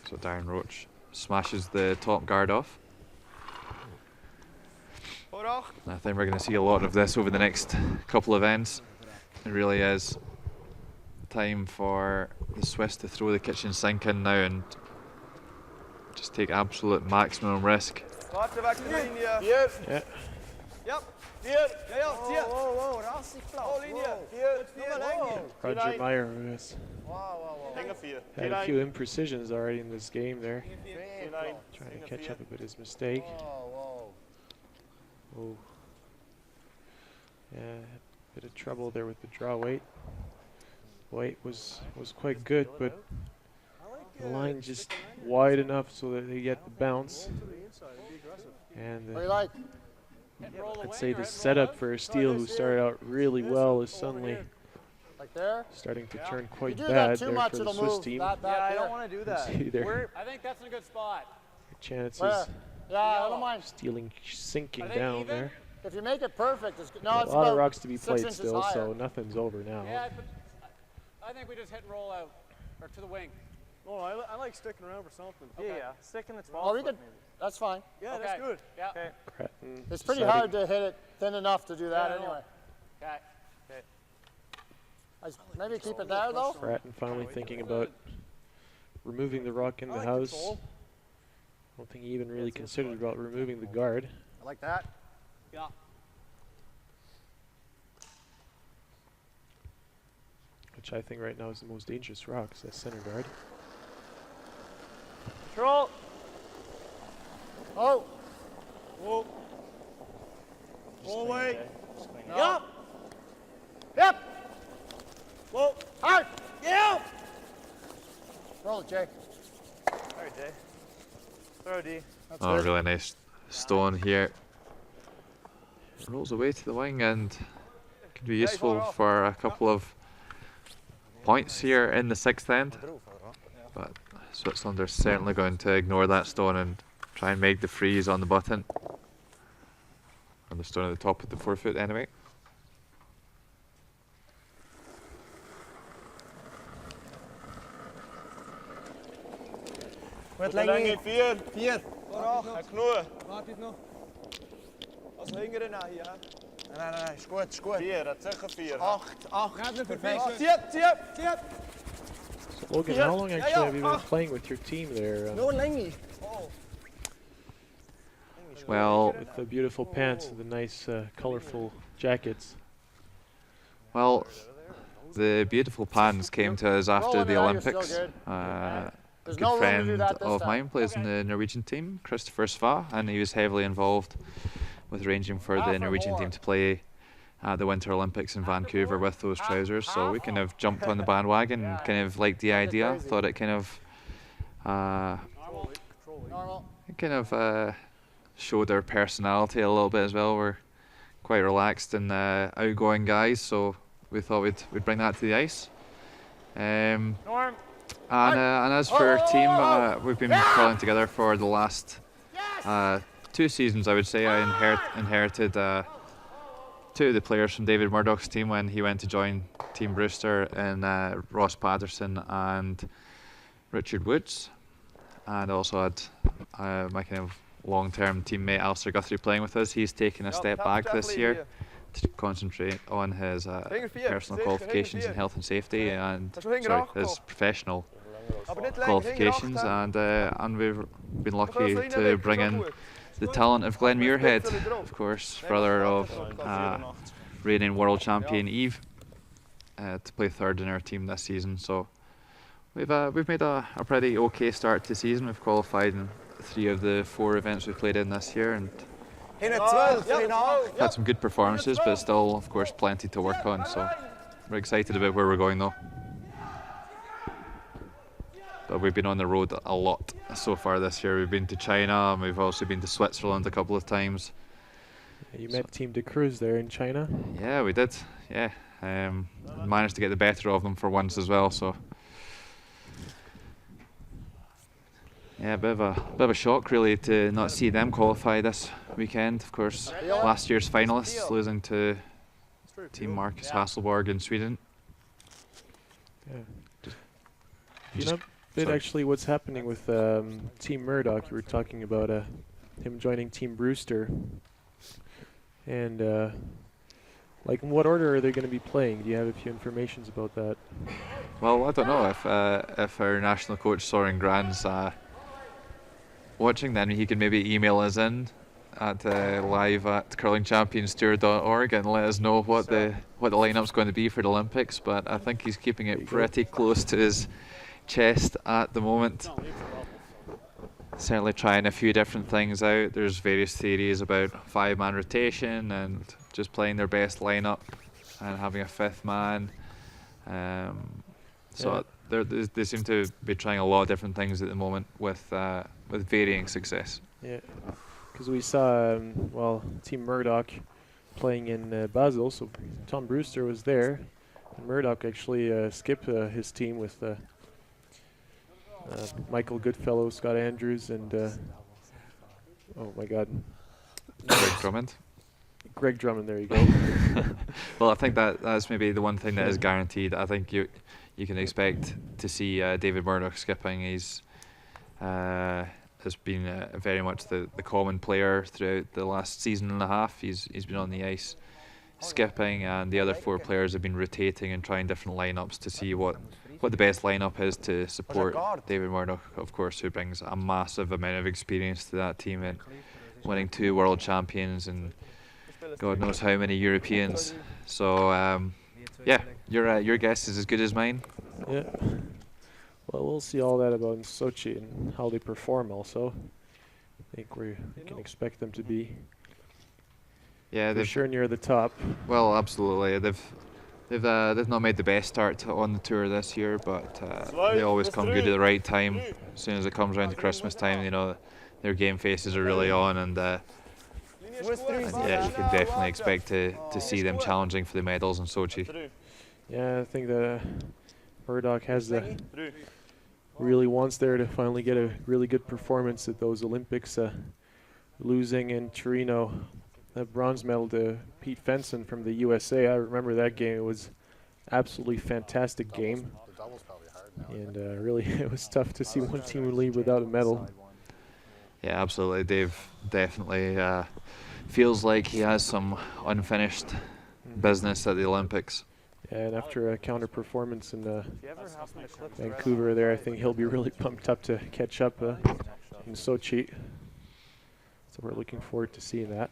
So Darren Roach smashes the top guard off. I think we're going to see a lot of this over the next couple of ends. It really is time for the Swiss to throw the kitchen sink in now and just take absolute maximum risk.
Yeah. Roger Meyer has had a few imprecisions already in this game there. Trying to catch up a bit his mistake. Oh. Yeah, bit of trouble there with the draw weight. Weight was quite good, but the line just wide enough so that they get the bounce. And I'd say the setup for a Steele, who started out really well, is suddenly starting to turn quite bad there for the Swiss team.
Yeah, I don't want to do that.
See there.
I think that's in a good spot.
Chances
I don't mind.
Stealing, sinking down there.
If you make it perfect, it's good. No,
Yeah,
it's
a lot of
about
rocks to be
6
played
inches
still,
higher.
so nothing's over now.
Yeah, I think we just hit and roll out, or to the wing.
No, I like sticking around for something.
Yeah, yeah. Stick in the 12
Oh, we
foot
could.
maybe.
That's fine.
Yeah,
Okay.
that's good.
Yeah.
Okay.
Grattan
It's pretty
deciding-
hard to hit it thin enough to do that
Yeah, I know.
anyway.
Okay.
Maybe keep it there though.
Grattan finally thinking about removing the rock in the house. I don't think he even really considered about removing the guard.
I like that.
Yeah.
Which I think right now is the most dangerous rock, is that center guard.
Control.
Oh,
Whoa. Go away.
yep. Yep.
Whoa.
Hard.
Yeah.
Roll it, Jay.
All right, Jay. Throw D.
That's
Oh,
good.
really nice stone here. Rolls away to the wing and could be useful for a couple of points here in the 6th end. But Switzerland are certainly going to ignore that stone and try and make the freeze on the button. On the stone at the top of the 4-foot anyway.
Goed,
Länge
Lengi.
4.
4.
Herr Knur.
Warte noch.
Also hingeren hier. Hè?
Nee, is goed, is goed.
4, dat is 4.
8, 8. Perfect.
Ziep.
So Logan, how long actually have you been playing with your team there?
No, Lengi.
Well,
With the beautiful pants and the nice colorful jackets.
well, the beautiful pans came to us after
Roll
the
it, you're still
Olympics.
good.
A
There's
good
no room to do
friend
that this
of
time.
mine plays in the Norwegian team, Christopher Sva, and he was heavily involved with arranging for the Norwegian team to play at the Winter Olympics in Vancouver with those trousers. So we kind of jumped on the bandwagon and kind of liked the idea. Thought it kind of
Normal.
showed our personality a little bit as well. We're quite relaxed and outgoing guys, so we thought we'd bring that to the ice.
Norm.
And as for our team, we've been curling together for the last 2 seasons, I would say. I inherited 2 of the players from David Murdoch's team when he went to join Team Brewster, and Ross Patterson and Richard Woods. And also had my kind of long-term teammate Alistair Guthrie playing with us. He's taken a step back this year to concentrate on his personal qualifications in health and safety and his professional qualifications, and we've been lucky to bring in the talent of Glenn Muirhead, of course, brother of reigning world champion Eve, to play 3rd in our team this season. So we've made a pretty okay start to the season. We've qualified in 3 of the 4 events we played in this year, and
In het 12, 3,5.
had some good performances, but still, of course, plenty to work on. So we're excited about where we're going, though. But we've been on the road a lot so far this year. We've been to China, and we've also been to Switzerland a couple of times.
You met Team De Cruz there in China.
Yeah, we did. Yeah, managed to get the better of them for once as well. So yeah, a bit of a shock really to not see them qualify this weekend. Of course, last year's finalists losing to Team Marcus Hasselborg in Sweden.
Yeah.
Just-
You know a bit
sorry.
actually what's happening with Team Murdoch. You were talking about him joining Team Brewster. And like, in what order are they going to be playing? Do you have a few informations about that?
Well, I don't know if our national coach Soren Gran's watching, then he can maybe email us in at live@curlingchampionstour.org and let us know what the lineup's going to be for the Olympics. But I think he's keeping it pretty close to his chest at the moment. Certainly trying a few different things out. There's various theories about 5-man rotation and just playing their best lineup and having a 5th man. So they seem to be trying a lot of different things at the moment with varying success.
Yeah, because we saw Team Murdoch playing in Basel, so Tom Brewster was there, and Murdoch actually skipped his team with Michael Goodfellow, Scott Andrews, and oh my God,
Greg Drummond.
Greg Drummond. There you go.
Well, I think that's maybe the one thing that is guaranteed. I think you you can expect to see David Murdoch skipping. He's has been very much the common player throughout the last season and a half. He's been on the ice skipping, and the other 4 players have been rotating and trying different lineups to see what the best lineup is to support David Murdoch, of course, who brings a massive amount of experience to that team and winning 2 world champions and God knows how many Europeans. So yeah, your guess is as good as mine.
Yeah. Well, we'll see all that about in Sochi and how they perform also. I think we can expect them to be for sure near the top.
Well, absolutely. They've not made the best start on the tour this year, but they always come good at the right time. As soon as it comes around to Christmas time, you know, their game faces are really on, and yeah, you can definitely expect to see them challenging for the medals in Sochi.
Yeah, I think that Murdoch has really wants there to finally get a really good performance at those Olympics. Losing in Torino that bronze medal to Pete Fenson from the USA. I remember that game. It was absolutely fantastic game. And really, it was tough to see one team leave without a medal.
Yeah, absolutely. Dave definitely feels like he has some unfinished business at the Olympics.
Yeah, and after a counter performance in Vancouver there, I think he'll be really pumped up to catch up in Sochi. So we're looking forward to seeing that.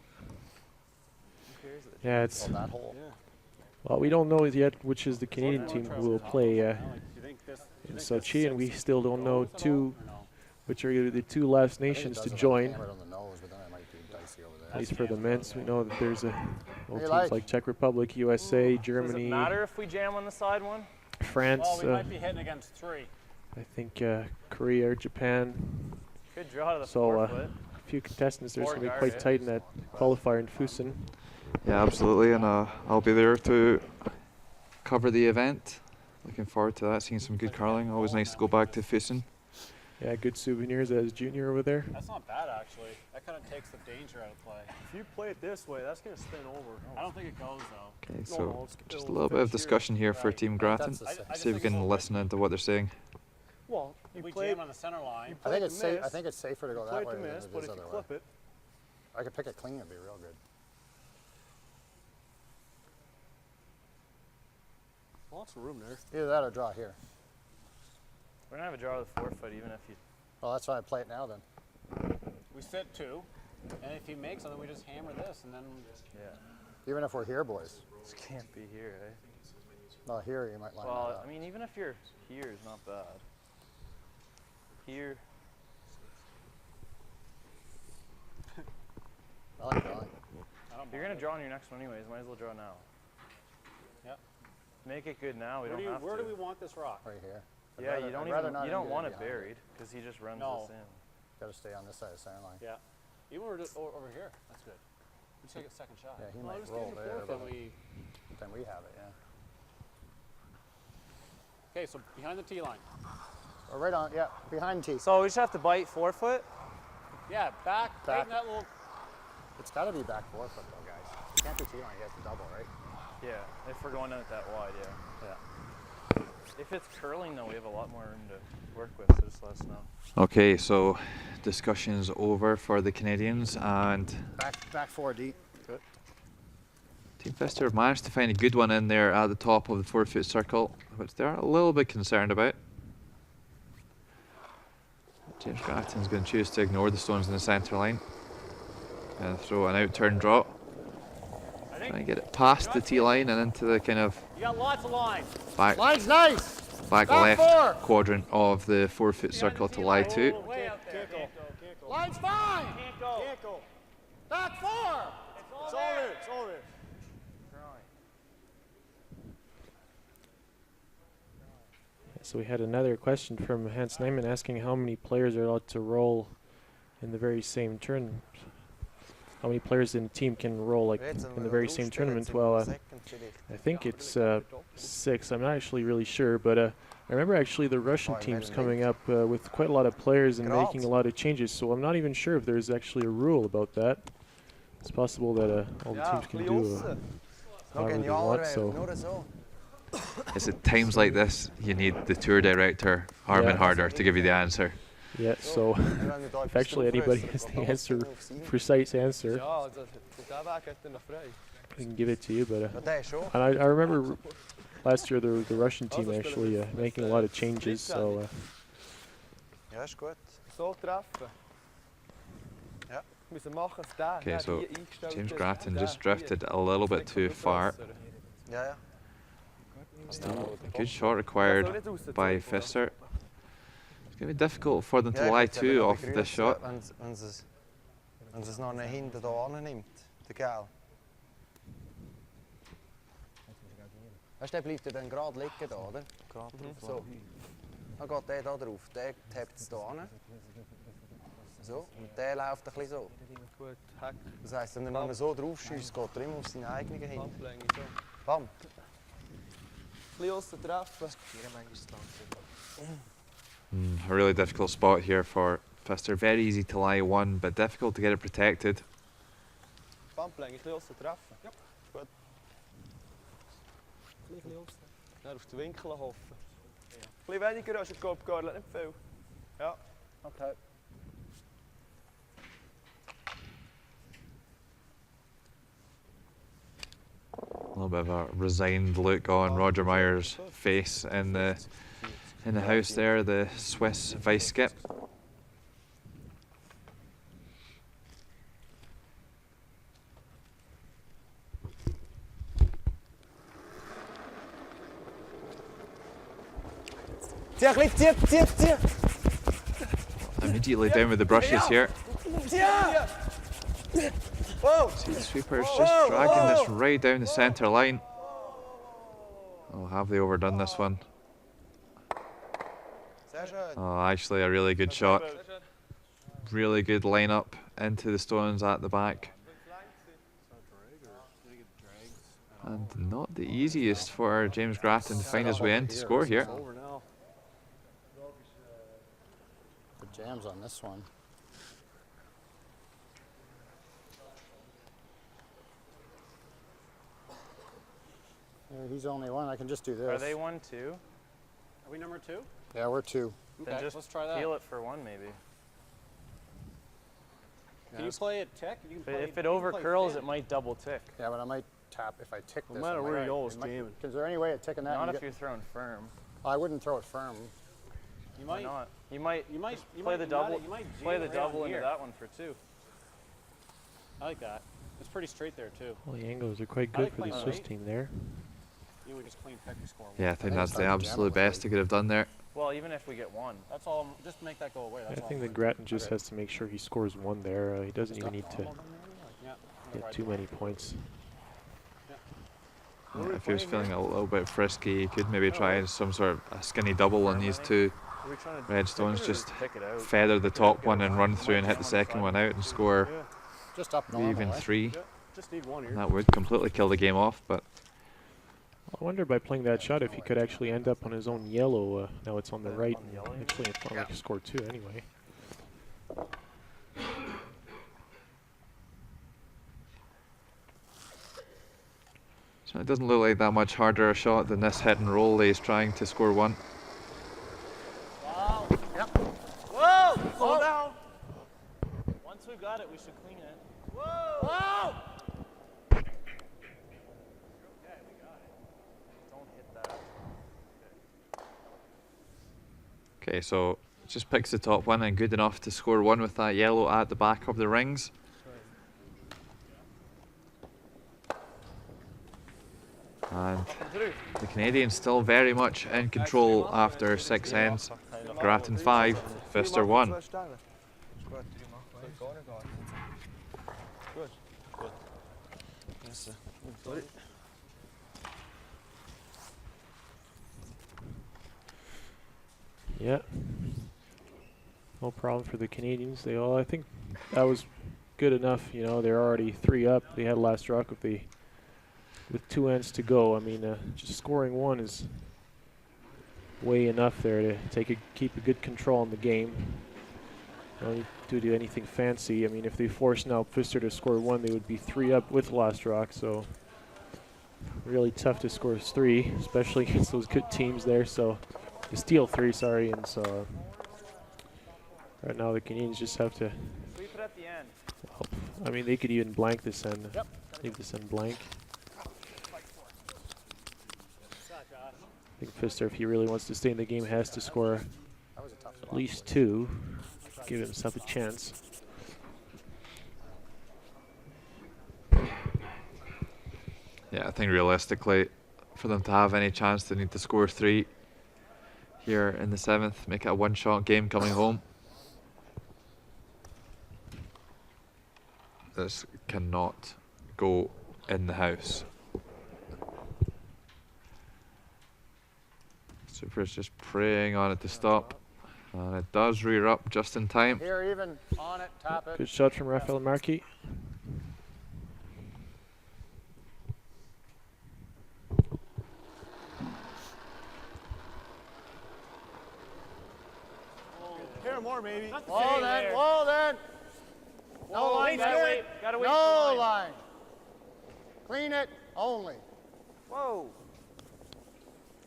Yeah, it's well, we don't know yet which is the Canadian team who will play in Sochi, and we still don't know which are the 2 last nations to join. At least for the men's, we know that there's teams like Czech Republic, USA, Germany.
Does it matter if we jam on the side one?
France.
Well, we might be hitting against 3.
I think Korea or Japan.
Good draw to the
so
4 foot.
A few contestants. There's going to be quite tight in that qualifier in Fusen.
Yeah, absolutely, and I'll be there to cover the event. Looking forward to that, seeing some good curling. Always nice to go back to Fusen.
Yeah, good souvenirs as junior over there.
That's not bad, actually. That kind of takes the danger out of play.
If you play it this way, that's going to spin over.
I don't think it goes, though.
Okay, so just a little bit of discussion here for Team Graton. See if we can listen into what they're saying.
Well,
if we jam on the center line.
I think it's safe. I think it's safer to go that way
than
than
it
it is
but if
other
you
way.
clip it,
I could pick it clean, it'd be real good.
lots of room there.
Either that or draw here.
We're going to have a draw with the 4 foot even if you...
Well, that's why I play it now then.
We sit 2, and if he makes something, we just hammer this, and then...
Yeah.
Even if we're here, boys.
This can't be here, eh?
No, here you might line it
Well,
up.
I mean, even if you're here is not bad. Here.
I like drawing.
If you're going to draw on your next one anyways, might as well draw now.
Yep.
Make it good now. We don't have to.
Where do we want this rock?
Right here.
Yeah, you don't want it
behind
buried because he just runs this in.
Got to stay on this side of the center line.
Yeah. Even over here. That's good. We take a second shot.
Yeah, he
Well,
might
just
roll
get
there,
your fourth,
but
then we...
we have it, yeah.
Okay, so behind the tee line.
Or right on, yeah, behind tee.
So we just have to bite 4 foot?
Yeah, back. Tighten that little...
It's got to be back 4 foot though, guys. You can't do tee line, you have to double, right?
Yeah, if we're going out that wide, yeah. If it's curling though, we have a lot more room to work with, so just let us know.
Okay, so discussion's over for the Canadians, and
Back 4 deep. Good.
Team Pfister have managed to find a good one in there at the top of the 4 foot circle, which they're a little bit concerned about. James Grattan's going to choose to ignore the stones in the centre line and throw an out turn draw. Try and get it past the tee line and into the kind of
You got lots of line.
back left quadrant of the 4 foot circle to lie to.
Line's fine. Can't go. Back 4.
It's all there. It's all there.
So we had another question from Hans Neyman asking how many players are allowed to roll in the very same turn. How many players in a team can roll like in the very same tournament? Well, I think it's 6. I'm not actually really sure, but I remember actually the Russian teams coming up with quite a lot of players and making a lot of changes. So I'm not even sure if there's actually a rule about that. It's possible that all the teams can do however they want. So
it's at times like this you need the tour director Armin Harder to give you the answer.
Yeah, so if actually anybody has the precise answer,
Ja, der Weg hat er noch frei.
I can give it to you. But
Ja, der schon.
and I remember last year the Russian team actually making a lot of changes. So
Ja, ist gut.
So treffen.
Ja.
Müssen machen, dass der
Okay, so
hier eingestellt
James
ist.
Grattan
Der
just
hier.
drifted a little bit too far.
Ja, ja.
Still a good shot required by Pfister. It's going to be difficult for them to lie too off this shot.
Wenn sie es noch nicht hinten da annimmt, der Kerl. Weißt du, der bleibt ja dann gerade liegen da, oder? Gerade so. Dann geht der da drauf, der tappt es da an. So, und der läuft ein bisschen so.
Gut, Hack.
Das heisst, wenn er so drauf schießt, geht er immer auf seine eigenen hin.
Handlänge, so.
Bam!
Ein bisschen aussen treffen.
A really difficult spot here for Pfister. Very easy to lie one, but difficult to get it protected.
Bandlänge, ein bisschen aussen treffen. Ja. Gut. Ein bisschen aussen. Dann auf den Winkel hoffen. Ein bisschen weniger als ich glaube, gar nicht viel. Ja.
Okay.
A little bit of a resigned look on Roger Meyer's face in the house there, the Swiss vice skip.
Zieh ein bisschen, zieh!
Immediately down with the brushes here.
Whoa!
See the sweepers just dragging this right down the centre line. Oh, have they overdone this one?
Sehr schön.
Oh, actually a really good shot. Really good line up into the stones at the back. And not the easiest for James Graton to find his way in to score here.
Over now. The jams on this one. He's only one. I can just do this.
Are they 1-2?
Are we number 2? Yeah, we're 2.
Then
Okay,
just
let's try that.
peel it for 1 maybe.
Can you play it tick? You can play,
If it
you can
over
play
curls,
thin.
it might double tick.
Yeah, but I might tap if I tick this.
No matter
I might-
where you go, it's
it might-
jamming.
Is there any way of ticking that?
Not
and
if
get-
you're throwing firm.
I wouldn't throw it firm. You
Why not? You might
You might
just play the double.
You might
Play
jam
the
it right
double
on
into
here.
that one for 2.
I like that. It's pretty straight there too.
well, the angles are quite
I
good
like
for the
playing
Swiss
right.
team there.
You would just clean pick and score.
Yeah, I think that's the
it's like a
absolute
jam
best he could have done there.
Well, even if we get 1.
That's all. Just make that go away. That's
I
all
think
I'm
that
doing.
Grattan just
Okay.
has to make sure he scores 1 there. He doesn't even need to
Yeah.
get too many points.
If he was feeling a little bit frisky, he could maybe try some sort of a skinny double on these two
Are we trying to
red
tick
stones,
it or
just
pick it out?
feather the top one and run through and hit the second one out and score
Just up
maybe
normal.
even
eh?
3.
Just need one here.
That would completely kill the game off, but
I wonder by playing that shot if he could actually end up on his own yellow. Now it's on the right.
On the yellow?
Actually, it's not like he scored 2 anyway.
so it doesn't look like that much harder a shot than this hit and roll that he's trying to score 1.
Whoa! Slow down. Once we've got it, we should clean it. Whoa! Okay, we got it. Don't hit that.
Okay, so just picks the top one and good enough to score 1 with that yellow at the back of the rings. And the Canadians still very much in control after 6 ends. Graton 5, Pfister 1.
Zwei Stellen. Ist gut. Soll gar nicht gehen. Gut. Gut.
Yes.
Sorry.
Yeah. No problem for the Canadians. I think that was good enough. You know, they're already 3 up. They had last rock with 2 ends to go. I mean, just scoring 1 is way enough there to keep a good control on the game. You don't need to do anything fancy. I mean, if they force now Pfister to score 1, they would be 3 up with last rock. So really tough to score 3, especially against those good teams there. So to steal 3, sorry, and so right now the Canadians just have to.
Sweep it at the end.
I mean, they could even blank this end.
Yep.
Leave this end blank. I think Pfister, if he really wants to stay in the game, has to score
That was a tough
at least 2. Give himself a chance.
Yeah, I think realistically, for them to have any chance, they need to score 3 here in the 7th, make it a one-shot game coming home. This cannot go in the house. Super's just praying on it to stop, and it does rear up just in time.
Here, even on it, tap it.
Good shot from Rafael Markey.
Here more, maybe.
Wall then, wall then. No line,
Gotta wait for the
no
line.
line. Clean it only.
Whoa.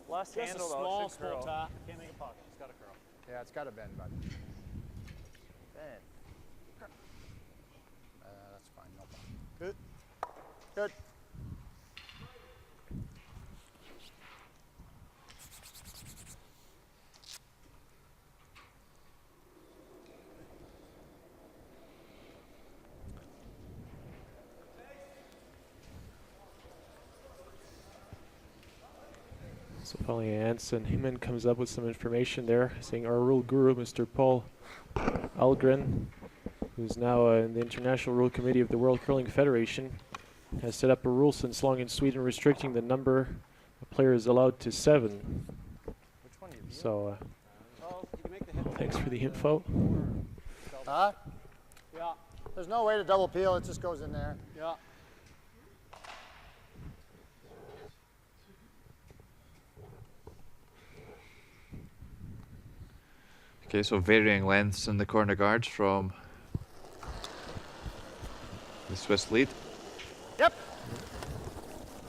Last
Just a
handle though,
small,
it should curl.
small tap. Can't make a pocket. It's got to curl.
Yeah, it's got to bend, bud.
Bend.
That's fine, no problem.
Good.
Good.
So finally, Anson Himan comes up with some information there, saying our rule guru, Mr. Paul Algren, who's now in the International Rule Committee of the World Curling Federation, has set up a rule since long in Sweden restricting the number of players allowed to 7.
Which one do you
So
Well, you can make the hit.
thanks for the info.
Huh?
Yeah.
There's no way to double peel, it just goes in there.
Yeah.
Okay, so varying lengths in the corner guards from the Swiss lead.
Yep.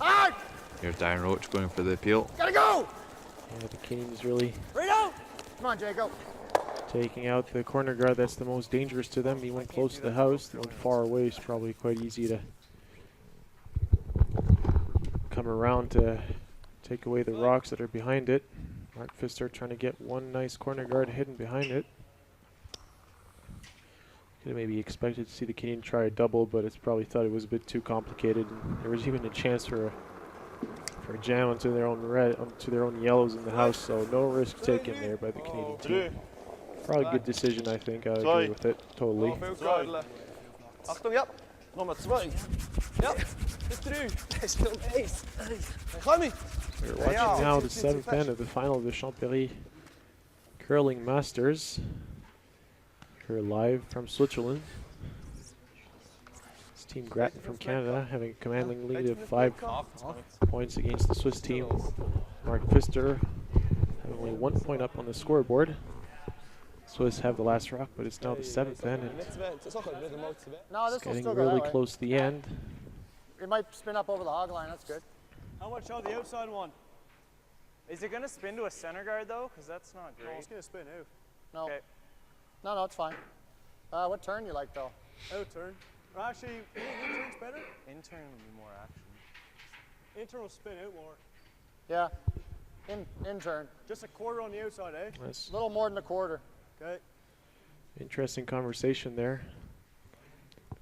Hard!
Here's Darren Roach going for the appeal.
Gotta go!
Yeah, the Canadians really
Reno! Come on, Jacob.
taking out the corner guard that's the most dangerous to them. He went close to the house. The one far away is probably quite easy to come around to take away the rocks that are behind it. Mark Pfister trying to get one nice corner guard hidden behind it. Could have maybe expected to see the Canadian try a double, but it's probably thought it was a bit too complicated. And there was even a chance for a jam onto their own red, onto their own yellows in the house. So no risk taken there by the Canadian team. Probably a good decision, I think. I agree with it totally.
Achtung, ja. Nummer 2. Ja. Bist du? Is still ace. Ga mee.
We're watching now the 7th end of the final of the Champéry Curling Masters. Here live from Switzerland. It's Team Graton from Canada having a commanding lead of 5 points against the Swiss team. Mark Pfister having only 1 point up on the scoreboard. Swiss have the last rock, but it's now the 7th end, and
No, this
it's
will
getting
still go
really
that way.
close to the end.
It might spin up over the hog line, that's good.
How much on the outside one?
Is it going to spin to a center guard though? Because that's not
No,
great.
it's going to spin out.
No.
Okay.
No, it's fine. What turn you like though?
Out turn. Or actually, intern's better.
Intern would be more action.
Intern will spin out more.
Yeah. In turn.
Just a quarter on the outside, eh?
That's
A little more than a quarter.
Okay.
interesting conversation there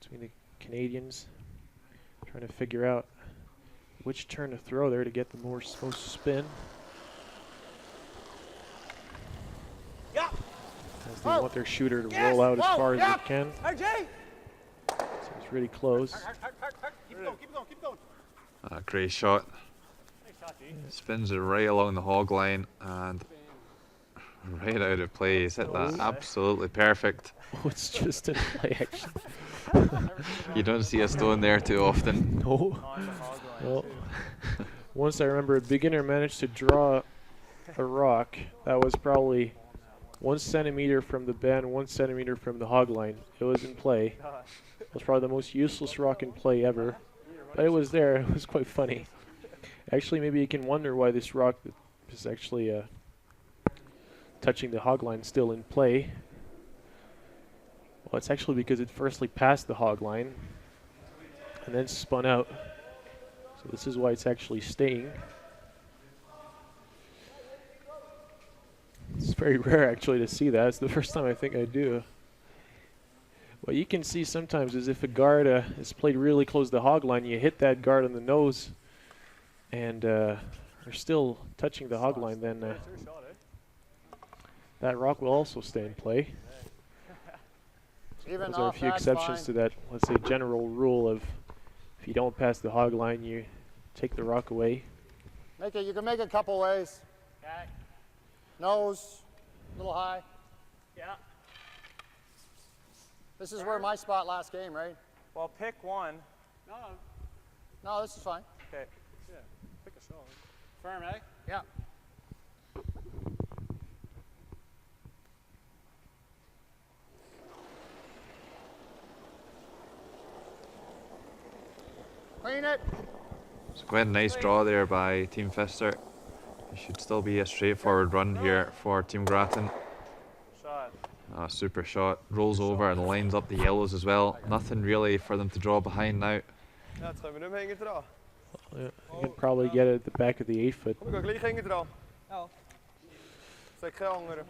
between the Canadians, trying to figure out which turn to throw there to get the most spin.
Yeah.
As they want their shooter to roll out as far as it can.
RJ!
Seems really close.
Keep going, keep going, keep going.
Great shot.
Nice shot, G.
Spins it right along the hog line and right out of play. He's hit that absolutely perfect.
Oh, it's just in play action.
You don't see a stone there too often.
No.
On the hog line
Well,
too.
once I remember a beginner managed to draw a rock that was probably 1 centimeter from the band, 1 centimeter from the hog line. It was in play. It was probably the most useless rock in play ever. But it was there. It was quite funny. Actually, maybe you can wonder why this rock is actually touching the hog line still in play. Well, it's actually because it firstly passed the hog line and then spun out. So this is why it's actually staying. It's very rare actually to see that. It's the first time I think I do. What you can see sometimes is if a guard is played really close to the hog line, you hit that guard on the nose and are still touching the hog line, then that rock will also stay in play. Those are a few exceptions to that, let's say, general rule of if you don't pass the hog line, you take the rock away.
You can make it a couple ways.
Okay.
Nose, a little high.
Yeah.
This is where my spot last game, right?
Well, pick one.
No, this is fine.
Okay. Yeah. Pick a shot. Firm, eh?
Yeah. Clean it.
So quite a nice draw there by Team Pfister. It should still be a straightforward run here for Team Graton.
Shot.
Super shot, rolls over and lines up the yellows as well. Nothing really for them to draw behind now.
Ja, jetzt können wir nicht mehr hinten dran.
You can probably get it at the back of the 8-foot.
Kom, ik ga gleich hinten dran. Ja. Zeg geen andere.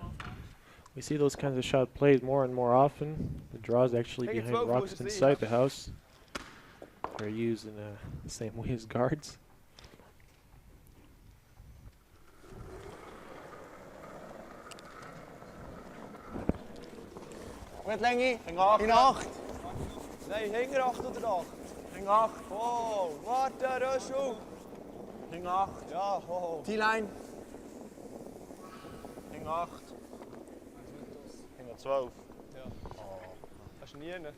We see those kinds of shots played more and more often. The draws actually
Kijk, het
behind
wel
rocks
voor ze
inside
zien.
the house. They're used in the same way as guards.
Met Lengy.
Ging 8.
In 8.
Nee, hing er 8 tot de dag.
Ging 8.
Oh, wat een rushoek.
Ging 8.
Ja, oh.
T-line.
Ging 8. Ging 12.
Ja. Dat is niet in, hè.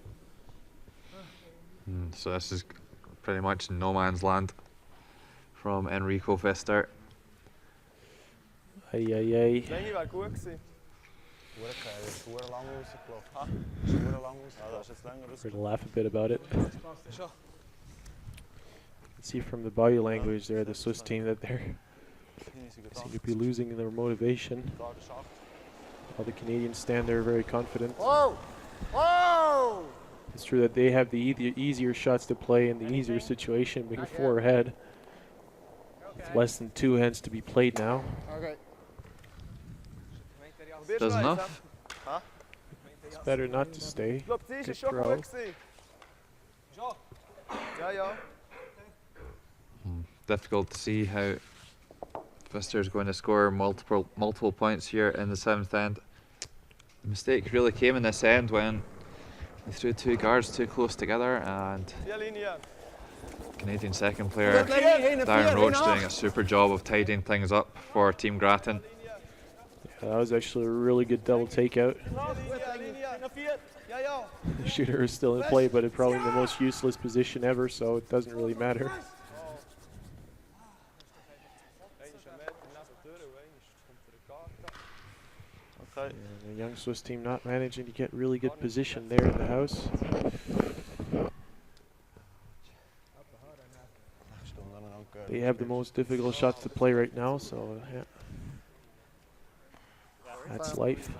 So this is pretty much no man's land from Enrico Pfister.
Ay, ay, ay.
Lengy wel goed gezien.
Schoenen lang uitgeklopt. Schoenen lang
Ja, dat is het langer.
We're going to laugh a bit about it. You
Zo.
can see from the body language there, the Swiss team, that they seem to be losing their motivation. While the Canadians stand there very confident.
Whoa! Whoa!
It's true that they have the easier shots to play in the easier situation, being 4 ahead. With less than 2 hands to be played now.
Okay.
Does enough.
It's better not to stay.
Klopt, die is
Good
een shock
throw.
goed gezien. Zo. Ja, ja.
Difficult to see how Pfister is going to score multiple points here in the 7th end. The mistake really came in this end when they threw 2 guards too close together, and
Via linie.
Canadian second player Darren Roach doing a super job of tidying things up for Team Graton.
Yeah, that was actually a really good double takeout.
Linie. Ja, ja.
The shooter is still in play, but it's probably the most useless position ever, so it doesn't really matter.
Okay.
And the young Swiss team not managing to get really good position there in the house. They have the most difficult shots to play right now, so yeah. That's life.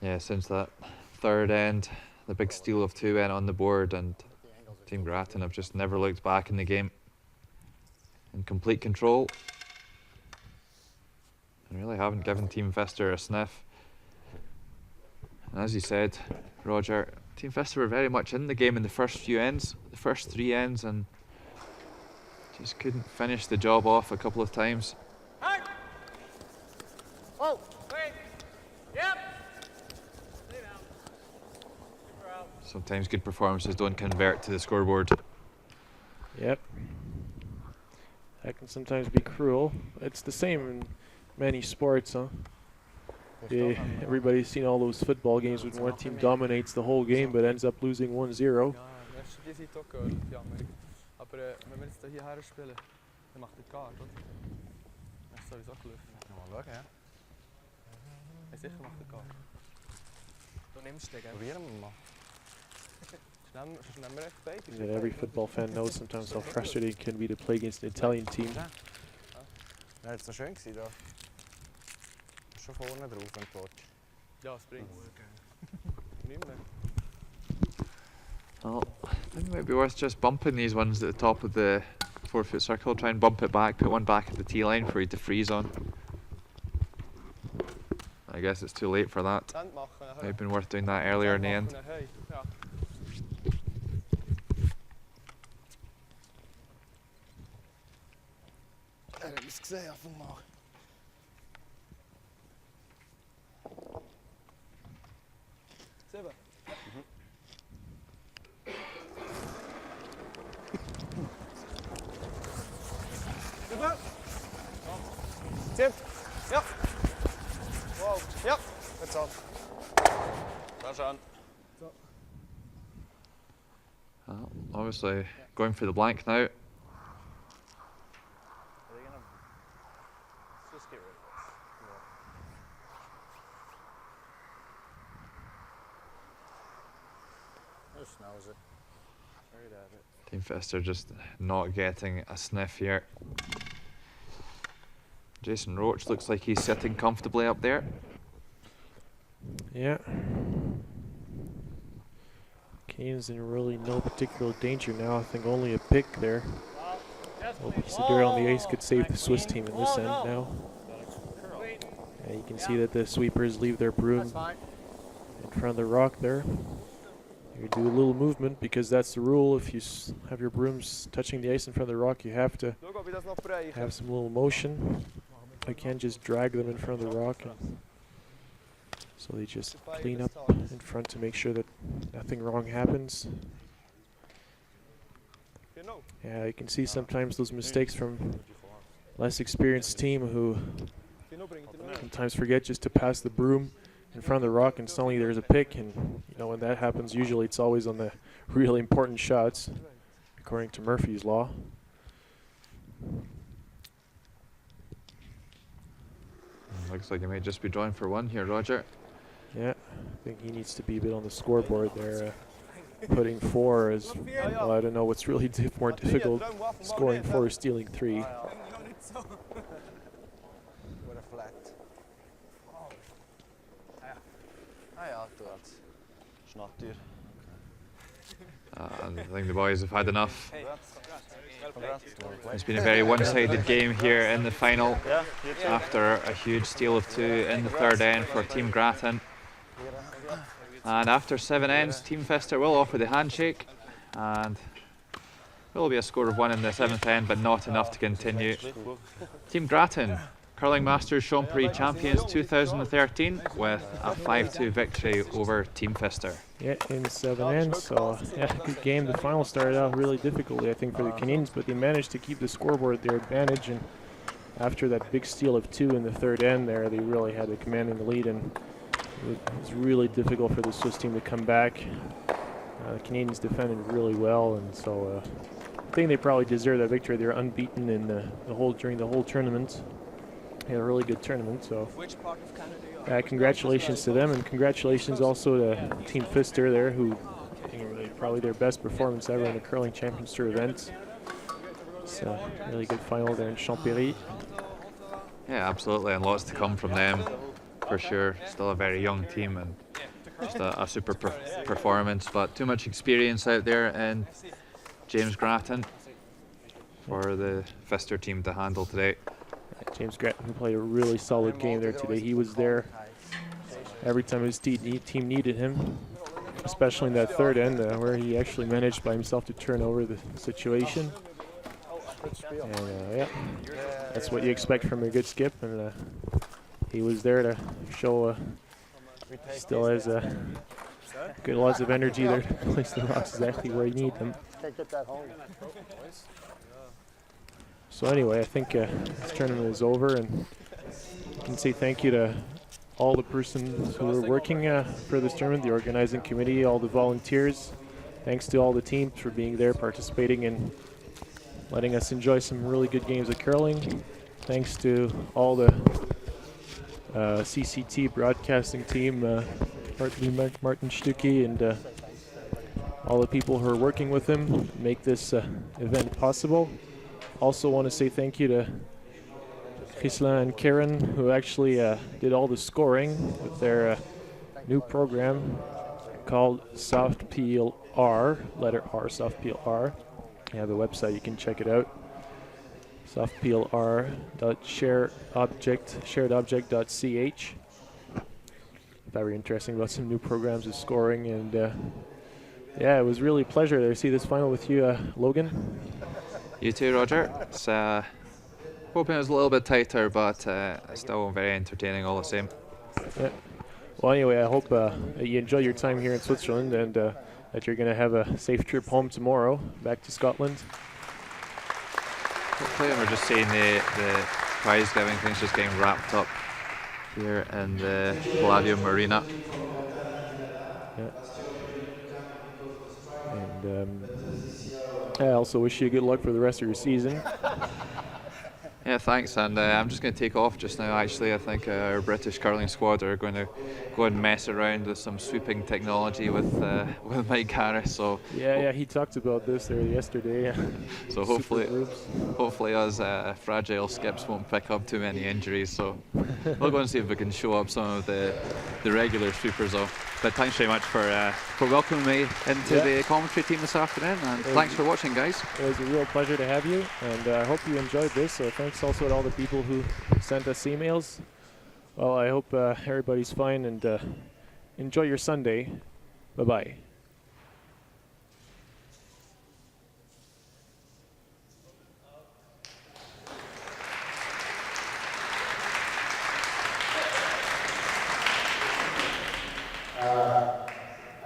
Yeah, since that 3rd end, the big steal of 2 went on the board, and Team Graton have just never looked back in the game. In complete control. And really haven't given Team Pfister a sniff. And as you said, Roger, Team Pfister were very much in the game in the first few ends, the first 3 ends, and just couldn't finish the job off a couple of times.
Oh!
Wait. Yep.
Sometimes good performances don't convert to the scoreboard.
Yep. That can sometimes be cruel. It's the same in many sports, huh? Yeah, everybody's seen all those football games when one team dominates the whole game but ends up losing 1-0.
Ja, die ziet ook jammer. Aber wenn wir jetzt hier her spielen, dann macht die Karte, oder? Das soll ich auch gelaufen.
Mal schauen, ja.
Ja, sicher macht die Karte. Du nimmst den, gell?
Probieren wir mal.
Nehmen wir echt beide.
That every football fan knows sometimes how frustrating it can be to play against an Italian team.
Ja, jetzt noch schön gewesen da. Schon vorne drauf, wenn du willst.
Ja, es bringt. Nimm ihn.
Well, I think it might be worth just bumping these ones at the top of the 4-foot circle. Try and bump it back, put one back at the tee line for you to freeze on. I guess it's too late for that.
Hand machen.
Might have been worth doing that earlier in the end.
Hey, ja.
Er hat es gesehen, Anfang mal.
Sieben. Sieben. Tim. Ja. Wow. Ja.
Jetzt ab.
Sehr schön.
Well, obviously going for the blank now.
Are they gonna? Let's just get rid of this. Yeah. Who smells it? Right at it.
Team Pfister just not getting a sniff here. Jason Roach looks like he's sitting comfortably up there.
Yeah. Kane's in really no particular danger now. I think only a pick there. Well, Pfister on the ice could save the Swiss team in this end now. Yeah, you can see that the sweepers leave their broom in front of the rock there. You do a little movement because that's the rule. If you have your brooms touching the ice in front of the rock, you have to
Schau, ob ich das noch bereiche.
have some little motion. You can't just drag them in front of the rock. So they just clean up in front to make sure that nothing wrong happens.
Genau.
Yeah, you can see sometimes those mistakes from less experienced team who
Genau bringt ihn noch.
sometimes forget just to pass the broom in front of the rock and suddenly there's a pick, and you know when that happens usually it's always on the really important shots according to Murphy's law.
Looks like he might just be drawing for one here, Roger.
Yeah, I think he needs to be a bit on the scoreboard there. Putting 4 is, well, I don't know what's really more difficult, scoring 4 or stealing 3.
With a flat. Ah ja, tut's.
Schnapptür.
I think the boys have had enough. It's been a very one-sided game here in the final after a huge steal of 2 in the third end for Team Graton. And after 7 ends, Team Pfister will offer the handshake, and there will be a score of 1 in the 7th end, but not enough to continue. Team Graton, Curling Masters Champéry champions 2013, with a 5-2 victory over Team Pfister.
Yeah, in 7 ends, so yeah, good game. The final started out really difficultly, I think, for the Canadians, but they managed to keep the scoreboard their advantage, and after that big steal of 2 in the third end there, they really had the command in the lead, and it was really difficult for the Swiss team to come back. The Canadians defended really well, and so I think they probably deserve that victory. They were unbeaten in during the whole tournament. They had a really good tournament, so
Which part of Canada?
congratulations to them, and congratulations also to Team Pfister there, who probably their best performance ever in a curling championship event. It's a really good final there in Champéry.
Yeah, absolutely, and lots to come from them, for sure. Still a very young team and just a super performance, but too much experience out there in James Grattan for the Pfister team to handle today.
James Grattan played a really solid game there today. He was there every time his team needed him, especially in that third end where he actually managed by himself to turn over the situation. And yeah, that's what you expect from a good skip, and he was there to show still has good lots of energy there to place the rocks exactly where you need them. So anyway, I think this tournament is over, and I can say thank you to all the persons who were working for this tournament, the organizing committee, all the volunteers. Thanks to all the teams for being there, participating, and letting us enjoy some really good games of curling. Thanks to all the CCT broadcasting team Martin Stuckey and all the people who are working with him make this event possible. Also want to say thank you to Ghislain and Karen, who actually did all the scoring with their new program called Soft Peel R, letter R, Soft Peel R. They have a website, you can check it out. softpeelr.sharedobject.ch. Very interesting about some new programs of scoring, and yeah, it was really a pleasure to see this final with you, Logan.
You too, Roger. It's hoping it was a little bit tighter, but still very entertaining all the same.
Yeah. Well, anyway, I hope that you enjoy your time here in Switzerland, and that you're going to have a safe trip home tomorrow, back to Scotland.
Hopefully, we're just seeing the prize giving things just getting wrapped up here in the Palladium Arena.
Yeah. And I also wish you good luck for the rest of your season.
Yeah, thanks. And I'm just going to take off just now. Actually, I think our British curling squad are going to go and mess around with some sweeping technology with Mike Harris. So
yeah, he talked about this there yesterday.
So hopefully us fragile skips won't pick up too many injuries. So we'll go and see if we can show up some of the regular sweepers though. But thanks very much for welcoming me into the commentary team this afternoon, and thanks for watching, guys.
It was a real pleasure to have you, and I hope you enjoyed this. So thanks also to all the people who sent us emails. Well, I hope everybody's fine, and enjoy your Sunday. Bye-bye.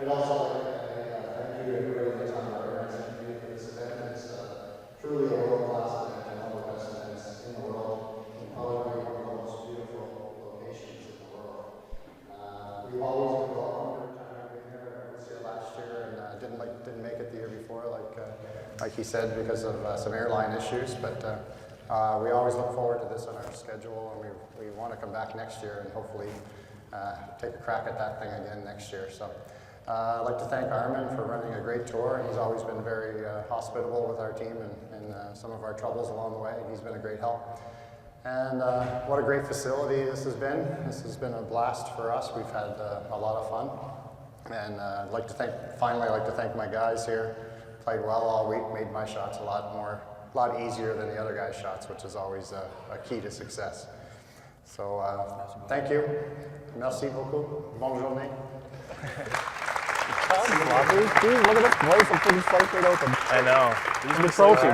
I'd also like to thank you to everybody that's on our organizing committee for this event. It's truly a world-class event and one of the best events in the world, and probably one of the most beautiful locations in the world. We've always been welcomed every time I've been here. I was here last year and didn't make it the year before, like he said, because of some airline issues. But we always look forward to this on our schedule, and we want to come back next year and hopefully take a crack at that thing again next year. So I'd like to thank Armin for running a great tour. He's always been very hospitable with our team and some of our troubles along the way. He's been a great help. And what a great facility this has been. This has been a blast for us. We've had a lot of fun. And I'd like to thank my guys here. Played well all week, made my shots a lot easier than the other guys' shots, which is always a key to success. So thank you. Merci beaucoup. Bonne journée.
Look at this voice, I'm pretty psyched open.
I know.
He's the trophy.